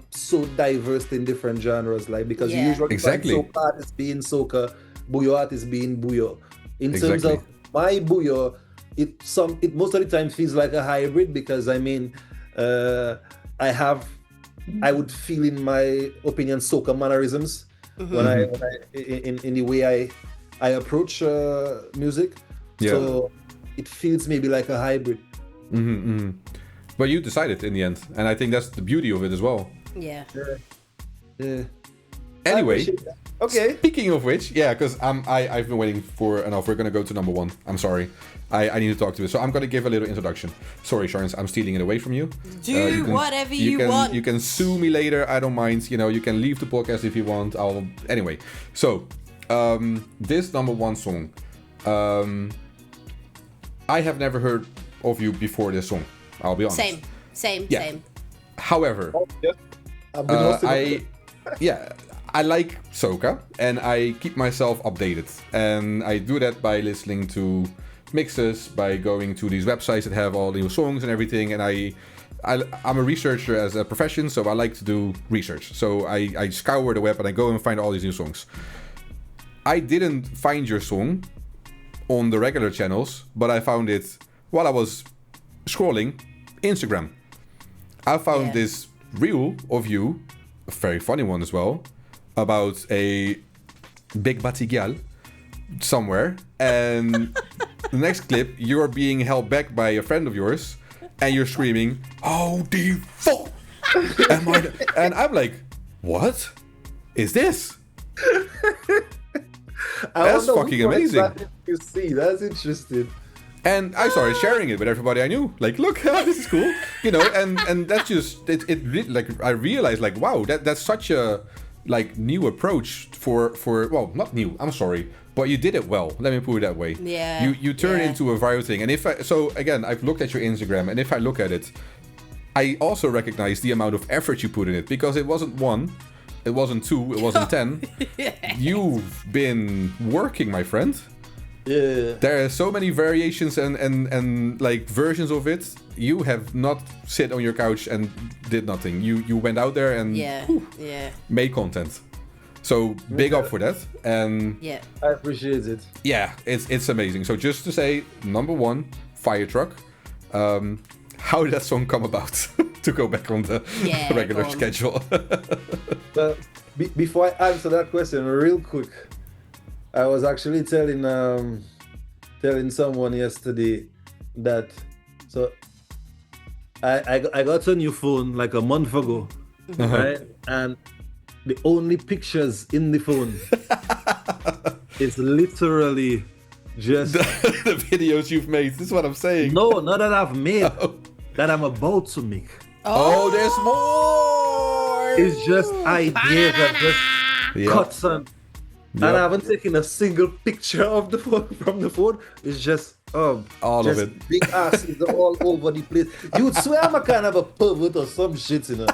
diverse in different genres. Like, because you usually find soca artists being soca, Bouyon artists being Bouyon. In terms of my Bouyon, it most of the time feels like a hybrid because I would feel, in my opinion, soca mannerisms when I in the way I approach music. Yeah. So it feels maybe like a hybrid. But you decided in the end, and I think that's the beauty of it as well. Yeah. Anyway, okay. Speaking of which, because I've been waiting for enough. We're gonna go to number one. I'm sorry, I need to talk to you. So I'm gonna give a little introduction. Sorry, Sharons, I'm stealing it away from you. Do whatever you want. You can sue me later. I don't mind. You can leave the podcast if you want. Anyway. So this number one song, I have never heard of you before this song. I'll be honest. Same. However, I like Soca, and I keep myself updated, and I do that by listening to mixes, by going to these websites that have all the new songs and everything. And I'm a researcher as a profession, so I like to do research. So I scour the web and I go and find all these new songs. I didn't find your song on the regular channels, but I found it while I was scrolling Instagram. I found this reel of you, a very funny one as well, about a big bati gal somewhere, and the next clip you're being held back by a friend of yours, and you're screaming, "Oh, the fuck!" And I'm like, what is this? That's fucking amazing. You see, that's interesting. And I started sharing it with everybody I knew. Like, look, this is cool, And that's just it. Like, I realized, like, wow, that's such a new approach for well, not new. I'm sorry, but you did it well. Let me put it that way. Yeah. You turn it into a viral thing. And I've looked at your Instagram, and if I look at it, I also recognize the amount of effort you put in it, because it wasn't one, it wasn't two, it wasn't 10. You've been working, my friend. Yeah. There are so many variations and like versions of it. You have not sit on your couch and did nothing. You went out there and made content. So big up for that. And I appreciate it. Yeah, it's amazing. So just to say, number one, Fire Truck. How did that song come about? To go back on the regular schedule. Before I answer that question, real quick, I was actually telling someone yesterday that I got a new phone like a month ago, right? And the only pictures in the phone is literally Just The videos you've made. This is what I'm saying. no, not that I've made, that I'm about to make. Oh, there's more. It's just ideas that just cuts on. And I haven't taken a single picture of the phone from the phone. It's just all just of it. big asses all over the place. You would swear I'm a kind of a pervert or some shit, you know.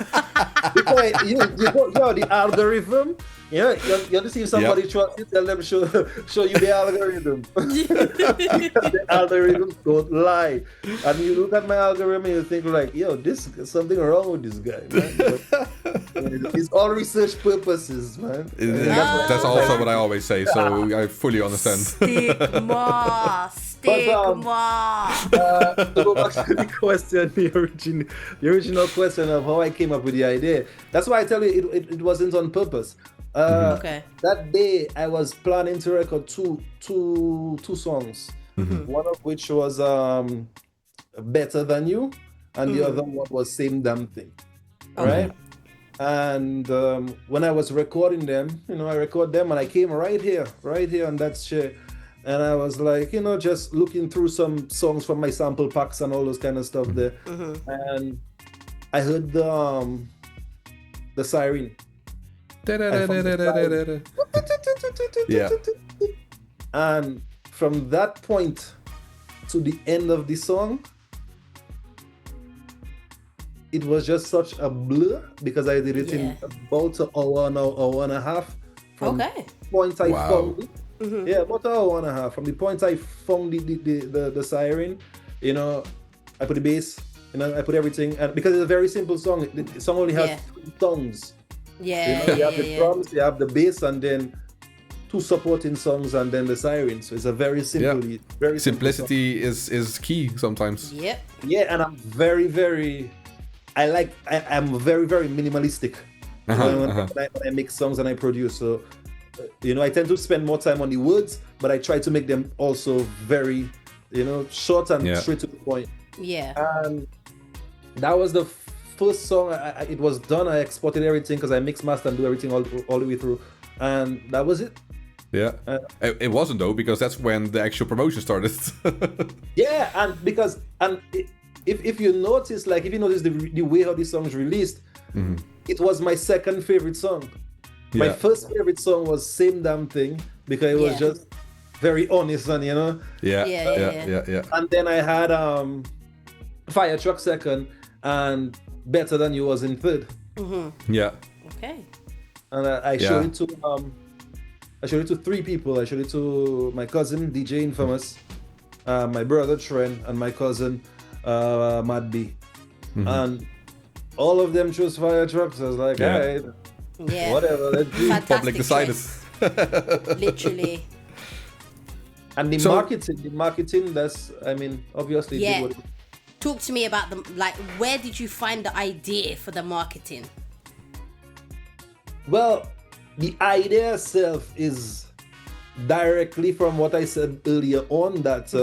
Because you know the algorithm. Yeah, you have to see if somebody trusts you, tell them show you the algorithm. The algorithms don't lie. And you look at my algorithm and you think like, yo, this something wrong with this guy, man. But it's all research purposes, man. That's also what I always say, so I fully understand. Stigma. To go back to the question, the original question of how I came up with the idea. That's why I tell you it wasn't on purpose. Okay. That day I was planning to record two songs. One of which was Better Than You, and the other one was Same Damn Thing. Right? And when I was recording them, I record them and I came right here on that chair. And I was like, just looking through some songs from my sample packs and all those kind of stuff there. And I heard the siren. Yeah. And from that point to the end of the song, it was just such a blur because I did it in about an hour and a half. From the point I found it. Yeah, about an hour and a half. From the point I found the siren, I put the bass, I put everything, and because it's a very simple song, the song only has 3 songs. You have the drums, you have the bass, and then 2 supporting songs, and then the siren. So it's a very simple, very simplicity is key sometimes. Yep. Yeah, and I'm very, very, I'm very, very minimalistic when I make songs and I produce. So, I tend to spend more time on the words, but I try to make them also very, short and straight to the point. Yeah. And that was the first song. It was done. I exported everything because I mix, master, and do everything all the way through. And that was it. Yeah. It wasn't though, because that's when the actual promotion started. Yeah, and if you notice, the way how this song is released, it was my second favorite song. My first favorite song was Same Damn Thing because it was just very honest and Yeah. And then I had Fire Truck second and Better Than You was in third. Yeah. Okay. And I showed it to 3 people. I showed it to my cousin DJ Infamous, my brother Trev, and my cousin Mad B. And all of them chose Fire Trucks. I was like, all right. Yeah. Whatever, let's do. Fantastic Public decided. Literally. And the marketing, that's, obviously. Yeah. Talk to me about where did you find the idea for the marketing? Well, the idea itself is directly from what I said earlier on, that,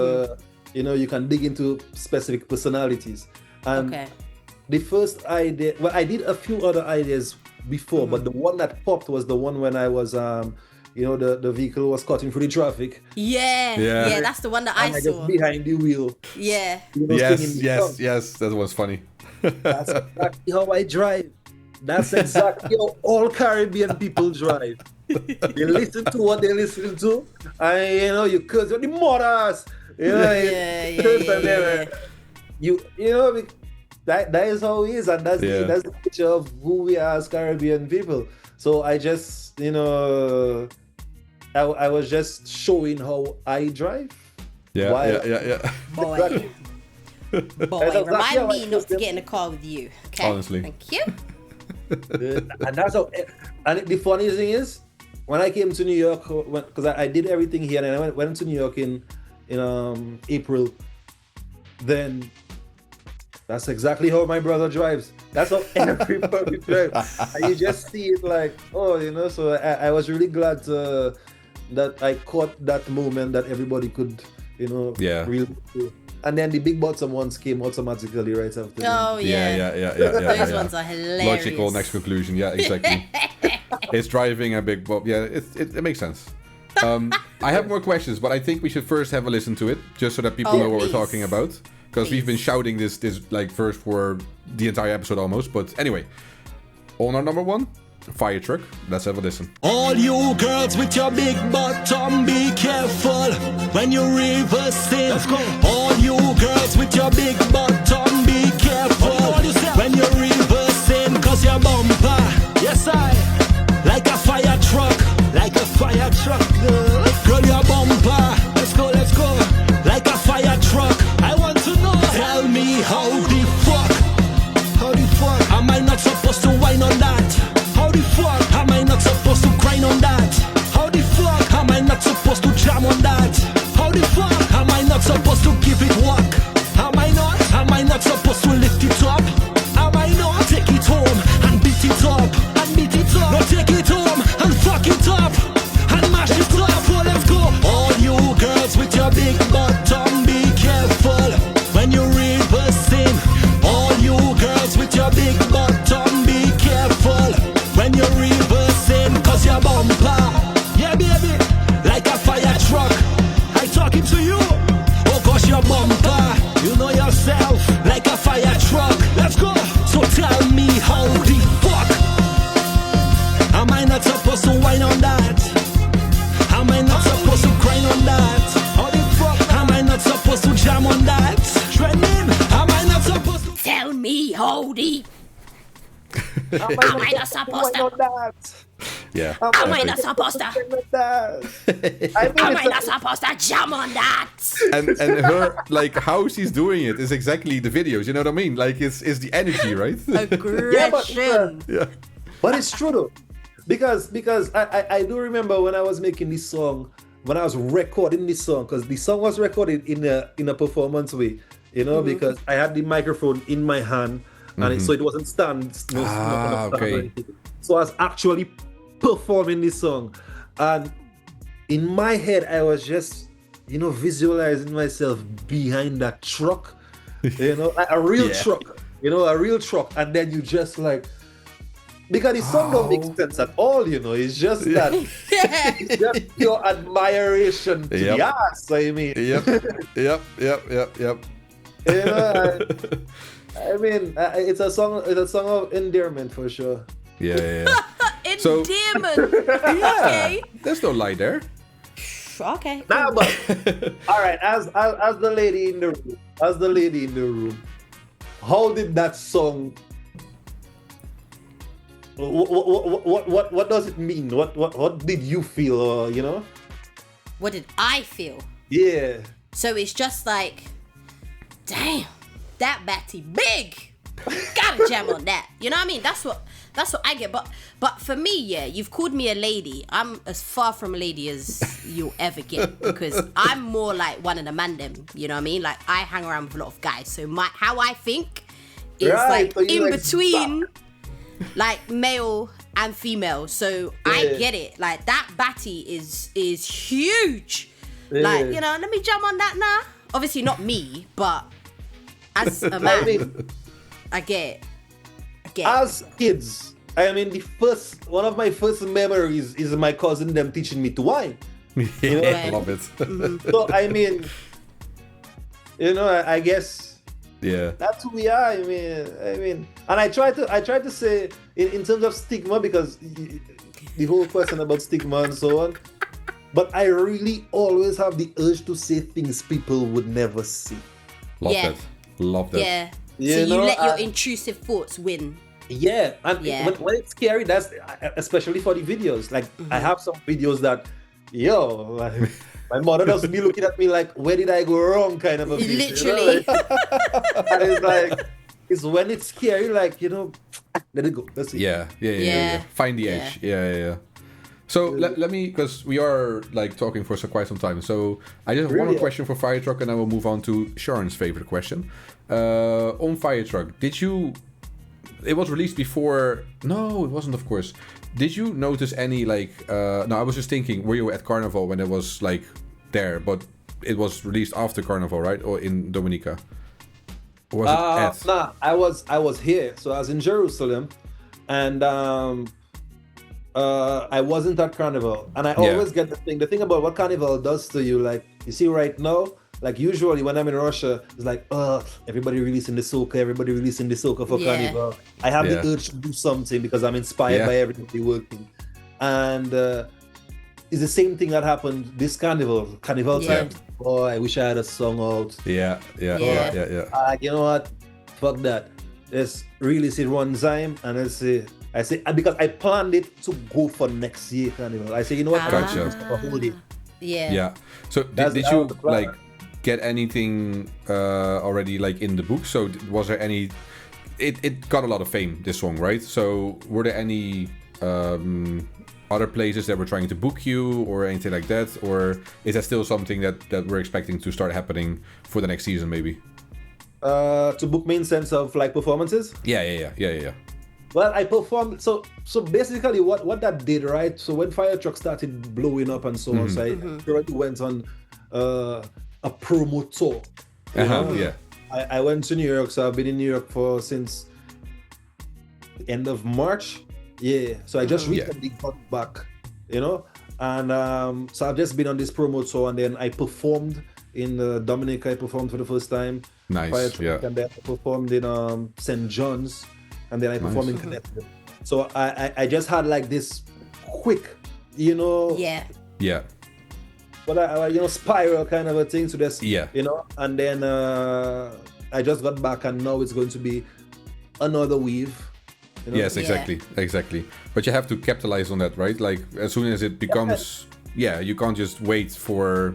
you can dig into specific personalities. And the first idea, well, I did a few other ideas before, but the one that popped was the one when I was, the vehicle was cutting through the traffic. Yeah, that's the one that I saw. Just behind the wheel. Yeah. Yes, that was funny. That's exactly how I drive. That's exactly how all Caribbean people drive. They listen to what they listen to, and you curse the mothers. That is how it is, and that's the picture of who we are as Caribbean people. So I just, I was just showing how I drive. Yeah. Boy, remind me not to get in the car with you. Okay. Honestly. Thank you. And that's how. And the funny thing is, when I came to New York, because I did everything here, and I went to New York in April, then. That's exactly how my brother drives. That's how everybody drives. And you just see it like, so I was really glad that I caught that moment that everybody could, really do. And then the big bottom ones came automatically right after. Oh, yeah. Those ones are hilarious. Logical next conclusion. Yeah, exactly. It's driving a big bob. Yeah, it makes sense. I have more questions, but I think we should first have a listen to it, just so that people know what we're talking about. Because we've been shouting this like verse for the entire episode almost. But anyway, on our number 1, Fire Truck. Let's have a listen. All you girls with your big bottom, be careful when you reversing. Let's go. All you girls with your big bottom, be careful when you're reversing. Cause your bumper, yes I, like a fire truck, like a fire truck. Girl, your bumper, let's go, like a fire truck. I want to know, tell me how the fuck am I not supposed to whine on that? How the fuck am I not supposed to grind on that? How the fuck am I not supposed to jam on that? How the fuck am I not supposed to give it work? Am I not supposed to lift it up? Am I not take it home and beat it up? No, take it home and fuck it up and mash it up. Oh, let's go. All you girls with your big bottom, be careful when you're reversing. All you girls with your big bottom, be careful when you're reversing. Cause your bumper, yeah baby, like a fire truck. I talking to you. Oh gosh, your bumper, you know yourself, like a fire truck. Let's go. So tell me how the fuck am I not supposed to whine on that? Am I not supposed to grind on that? How the fuck am I not supposed to jam on that? Trending, am I not supposed to Tell me, Hody. Am I not supposed to? Yeah. Am I not supposed to? Am I not supposed to jam on that? And her, like, how she's doing it is exactly the videos, you know what I mean? Like, it's the energy, right? Aggression. Yeah. But it's true though, because I do remember when I was making this song, when I was recording this song, because the song was recorded in a performance way, you know, because I had the microphone in my hand, and so it wasn't stand. Okay. So I was actually performing this song, and in my head I was just, you know, visualizing myself behind that truck, you know, like a real truck, you know, a real truck, and then you just like. Because the song don't make sense at all, you know. It's just that it's just pure admiration to the ass. I mean, Yep. You know, I mean, it's a song of endearment for sure. Yeah. So- Endearment. Okay. There's no lie there. Okay. Nah, but all right. As the lady in the room, how did that song? What does it mean? What did you feel? Or, you know? What did I feel? Yeah. So it's just like, damn, that batty big. Gotta jam on that. You know what I mean? That's what I get. But for me, yeah, you've called me a lady. I'm as far from a lady as you'll ever get, because I'm more like one of the man them. You know what I mean? Like, I hang around with a lot of guys. So how I think is like so in like between like male and female. So I get it. Like, that batty is huge. Like, you know, let me jump on that now. Obviously not me, but as a man, I get it. As kids, I mean, one of my first memories is my cousin them teaching me to whine. You know? I love it. So I mean, you know, I guess Yeah. that's who we are. I mean, and I try to say in terms of stigma, because the whole question about stigma and so on. But I really always have the urge to say things people would never see. Love that. Yeah. You So you know, let your intrusive thoughts win. Yeah, and Yeah. when it's scary, that's especially for the videos. Like, I have some videos that, like, my mother doesn't be looking at me like, where did I go wrong, kind of a thing. Literally. You know? And it's like, it's when it's scary, like, you know, let it go. Let's see. Yeah. Find the edge. Yeah. So let me, because we are like talking for quite some time. So I just have one more question for Fire Truck, and then we'll move on to Sharon's favorite question. On Fire Truck, it was released before? No, it wasn't, of course. Did you notice any like? No, I was just thinking, were you at Carnival when it was like there? But it was released after Carnival, right? Or in Dominica? Or was it at? Nah, I was here, so I was in Jerusalem, and I wasn't at Carnival, and I always get the thing. The thing about what Carnival does to you, like you see right now, like usually when I'm in Russia, it's like, everybody releasing the soca for Carnival. I have the urge to do something because I'm inspired by everybody working, and it's the same thing that happened this Carnival time. Oh, I wish I had a song out. Yeah. You know what? Fuck that. Let's release it one time, and let's see. I say because I planned it to go for next year Carnival. I say, you know what? Gotcha. Hold it. Yeah. So did you like get anything already like in the book? So was there any? It got a lot of fame, this song, right? So were there any other places that were trying to book you or anything like that, or is that still something that we're expecting to start happening for the next season, maybe? To book me in sense of like performances? Yeah. Well, I performed. So basically, what that did, right? So when Fire Truck started blowing up and so on, so I already went on a promo tour. Yeah. I went to New York, so I've been in New York since the end of March. Yeah. So I just recently got back, and so I've just been on this promo tour, and then I performed in Dominica. I performed for the first time. Nice. Fire Truck, and then I performed in St. John's. And then I performed in Connecticut. So I just had like this quick, Yeah. But spiral kind of a thing to this, and then I just got back, and now it's going to be another weave. Yes, exactly. But you have to capitalize on that, right? Like as soon as it becomes, you can't just wait for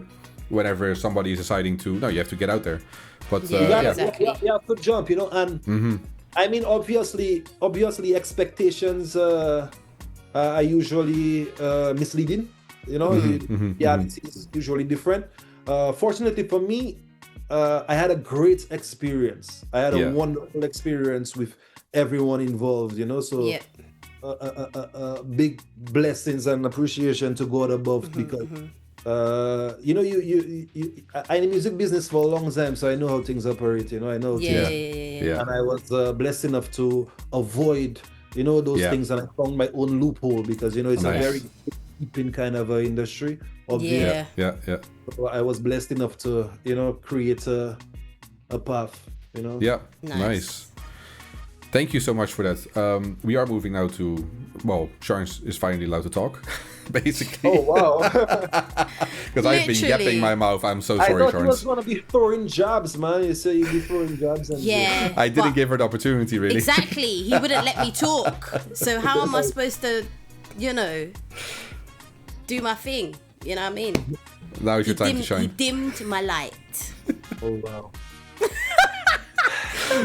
whenever somebody is deciding to. No, you have to get out there. But you have to jump, and. I mean, obviously, expectations are usually misleading. Reality is usually different. Fortunately for me, I had a great experience. I had a wonderful experience with everyone involved. So big blessings and appreciation to God above because. I'm in the music business for a long time, so I know how things operate. I know. And I was blessed enough to avoid, those things, and I found my own loophole because it's a very deep kind of industry. Yeah. So I was blessed enough to, create a path. Yeah. Nice. Thank you so much for that. We are moving now to, Sharon is finally allowed to talk, basically. Oh, wow. Because I've been yapping my mouth. I'm so sorry, Sharon. I thought you was going to be throwing jobs, man. You say you'd be throwing jobs. And I didn't give her the opportunity, really. Exactly. He wouldn't let me talk. So how am I supposed to, do my thing? You know what I mean? Now is your time to shine. He dimmed my light. Oh, wow.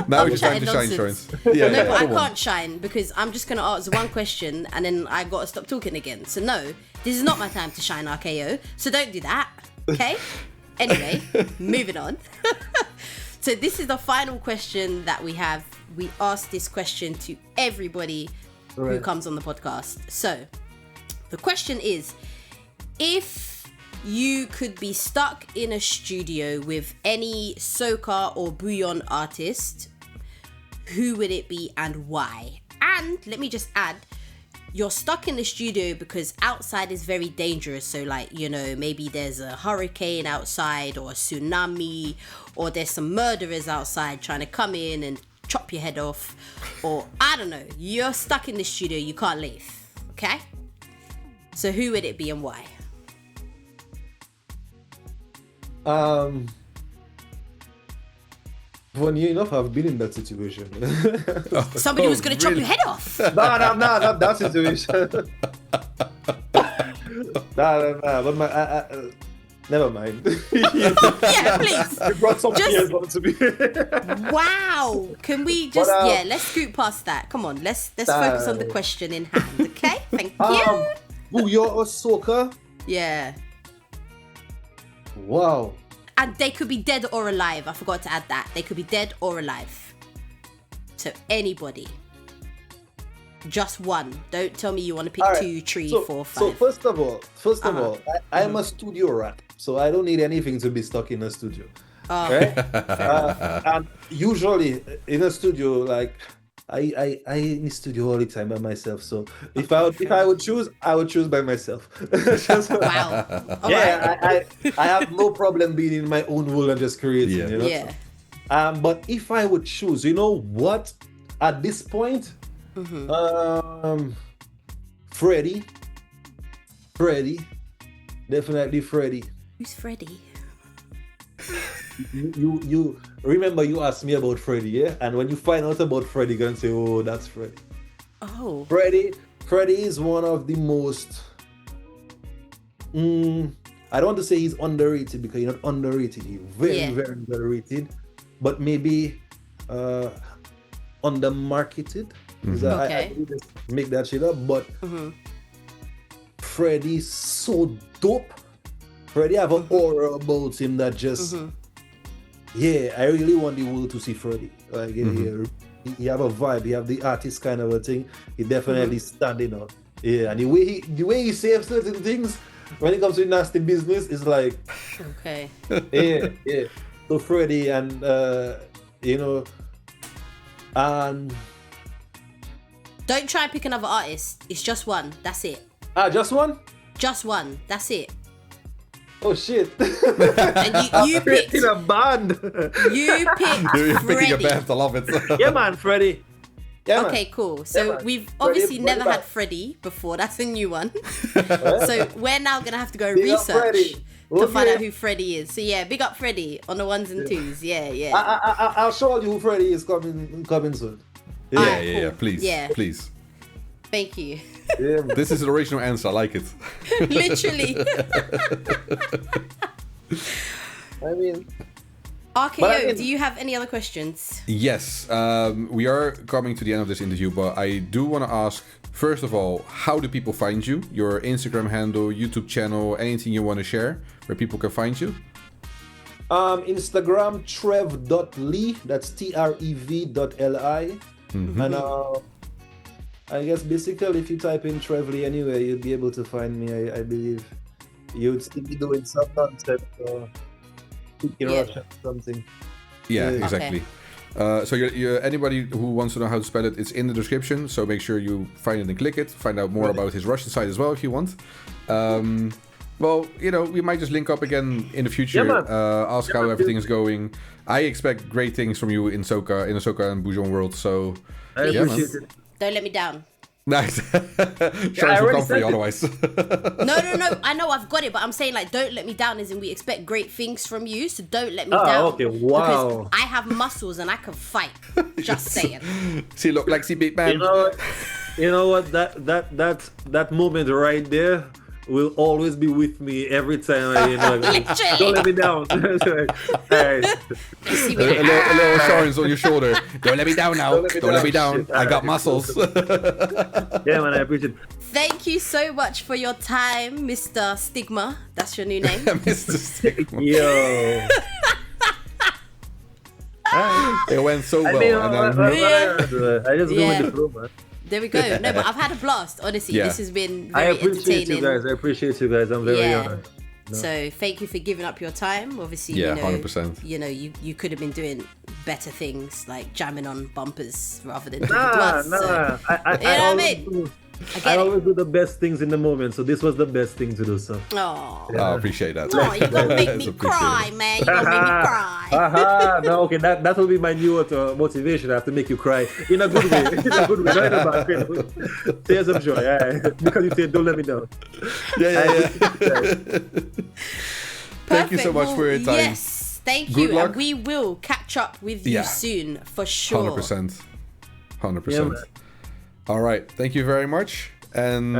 Now it's your time to shine, Sharon. But I can't shine because I'm just going to ask one question and then I got to stop talking again. So no, this is not my time to shine, RKO. So don't do that, okay? Anyway, moving on. So this is the final question that we have. We ask this question to everybody who comes on the podcast. So the question is, if you could be stuck in a studio with any Soca or Bouyon artist, who would it be and why? And let me just add, you're stuck in the studio because outside is very dangerous. So maybe there's a hurricane outside or a tsunami, or there's some murderers outside trying to come in and chop your head off, or I don't know, you're stuck in the studio, you can't leave, okay? So who would it be and why? Funny enough, I've been in that situation. Somebody was going to chop your head off. No, not that situation. No. But never mind. Yeah, please. You brought something else to me. Wow. Can we just let's scoot past that. Come on, let's focus on the question in hand. Okay, thank you. Bouyon or Soca? Yeah. Wow. And they could be dead or alive. I forgot to add that. They could be dead or alive. So anybody. Just one. Don't tell me you want to pick 2, 3, 4, 5. So first of all, I'm a studio rat. So I don't need anything to be stuck in a studio. Right? And usually in a studio, like I in the studio all the time by myself. So if I would choose, I would choose by myself. Wow. All Yeah, right. I have no problem being in my own world and just creating. Yeah. You know? Yeah. But if I would choose, you know what? At this point, Freddie, definitely Freddie. Who's Freddie? You remember you asked me about Freddie, yeah? And when you find out about Freddie, you're gonna say, oh, that's Freddie. Oh. Freddie is one of the most. I don't want to say he's underrated because he's not underrated. He's very, very underrated, but maybe undermarketed. I just make that shit up, but Freddie's so dope. Freddie have an aura about him that just. Yeah, I really want the world to see Freddie. Like, he have a vibe. He have the artist kind of a thing. He definitely standing out. Yeah, and the way he says certain things when it comes to nasty business is like, Okay. yeah. So Freddie and and Don't try and pick another artist. It's just one. That's it. just one. Just one. That's it. Oh shit! And you picked. in a band. You picked You're picking a Freddie. band. I love it. Yeah, man, Freddie. Yeah, Okay, man. cool. So man. we've obviously Freddie, never Freddie had back. Freddie before. That's a new one. So we're now gonna have to go Big up research Freddie. to find Okay. out who Freddie is. So yeah, big up Freddie on the ones and twos. Yeah. I'll show you who Freddie is coming soon. Yeah, Alright, yeah, cool. please. Yeah. Please. Thank you. Yeah, man. This is the original answer. I like it. Literally. I mean, RKO, But I mean- do you have any other questions? Yes, we are coming to the end of this interview, but I do want to ask, first of all, how do people find you? Your Instagram handle, YouTube channel, anything you want to share where people can find you? Instagram trev.ly, that's trev.li. And I guess basically if you type in Trevly anywhere, you'd be able to find me. I believe you'd still be doing some nonsense speaking Yeah. Russian or something. Yeah, Yeah. exactly. So anybody who wants to know how to spell it, it's in the description. So make sure you find it and click it. Find out more about his Russian side as well if you want. Well, we might just link up again in the future. Yeah, man. Ask how everything is going. I expect great things from you in the Soca and Bouyon world. So I Please. appreciate it. Don't let me down. nice. Shows will already come for said you it. otherwise. No. I know I've got it, but I'm saying like don't let me down as in we expect great things from you, so don't let me Ah, down. okay, wow. Because I have muscles and I can fight. Just saying. See, look like big man. You know what? That moment right there will always be with me every time. Literally. Don't let me down. Alright. You see A me? little assurance on your shoulder. Don't let me down now. Don't let me down. Shit. I got muscles. Yeah, man, I appreciate it. Thank you so much for your time, Mr. Stigma. That's your new name. Mr. Stigma. Yo. It went so well. And then, I just go Yeah. with the flow, man. There we go. No, but I've had a blast. Honestly, Yeah. this has been I very appreciate entertaining. you guys. I'm very Yeah. honored. So thank you for giving up your time. Obviously, Yeah, 100%. 100%. You could have been doing better things like jamming on bumpers rather than Nah. So, I you know what I always mean? do. I I get it. always do the best things in the moment, so this was the best thing to do. So. Oh, I appreciate that. no, you're gonna make It's me appreciated. cry, man. You're gonna make me cry. Aha, no, okay, that will be my new motivation. I have to make you cry in a good way. In a good way, not in a bad way. Tears of joy, yeah. Because you say, don't let me down. Yeah. Thank you so Perfect. much for your time. Yes, thank Good you. luck. And we will catch up with you Yeah. soon for sure. 100%. Yeah, 100%. man. All right. Thank you very much. And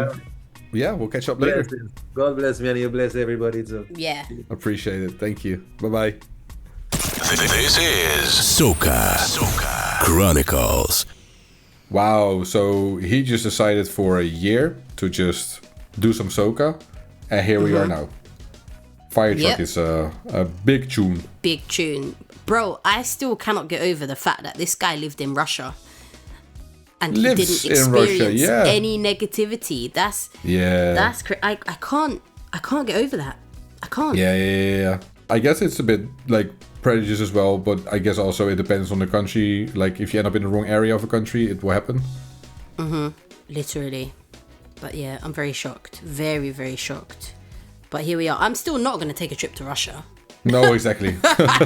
yeah, we'll catch up later. Blessings. God bless me and you bless everybody too. Yeah. Appreciate it. Thank you. Bye-bye. This is Soca Chronicles. Wow. So he just decided for a year to just do some soca. And here we are now. Fire Truck Yep. is a big tune. Big tune. Bro, I still cannot get over the fact that this guy lived in Russia. And he Lives didn't in Russia, experience yeah. any negativity. That's I can't get over that. I can't. Yeah. I guess it's a bit like prejudice as well, but I guess also it depends on the country. Like if you end up in the wrong area of a country, it will happen. Literally. But yeah, I'm very shocked. Very, very shocked. But here we are. I'm still not going to take a trip to Russia. No, exactly.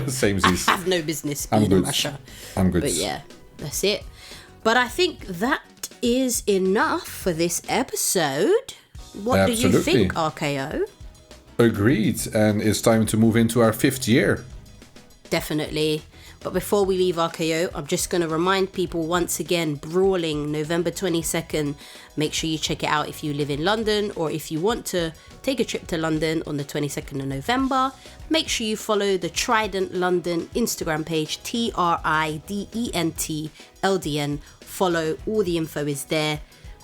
Same I have no business I'm being in good. Russia. I'm good. But yeah, that's it. But I think that is enough for this episode. What do you Absolutely. think, RKO? Agreed. And it's time to move into our 5th year. Definitely. But before we leave RKO, I'm just going to remind people once again, Brawling, November 22nd. Make sure you check it out if you live in London, or if you want to take a trip to London on the 22nd of November. Make sure you follow the Trident London Instagram page, TRIDENT LDN. Follow, all the info is there.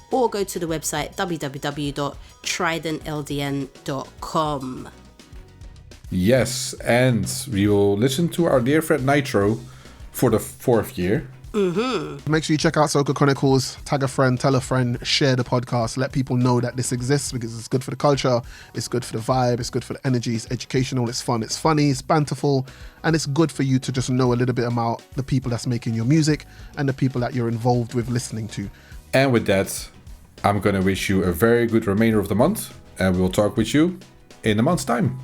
Or go to the website www.tridentldn.com. Yes, and we will listen to our dear friend Nitro for the 4th year. Make sure you check out Soca Chronicles, tag a friend, tell a friend, share the podcast, let people know that this exists because it's good for the culture, it's good for the vibe, it's good for the energy, it's educational, it's fun, it's funny, it's banterful, and it's good for you to just know a little bit about the people that's making your music and the people that you're involved with listening to. And with that, I'm going to wish you a very good remainder of the month, and we will talk with you in a month's time.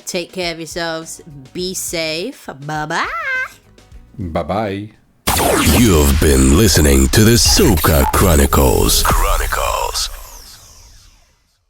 Take care of yourselves. Be safe. Bye-bye. Bye-bye. You've been listening to the Soca Chronicles.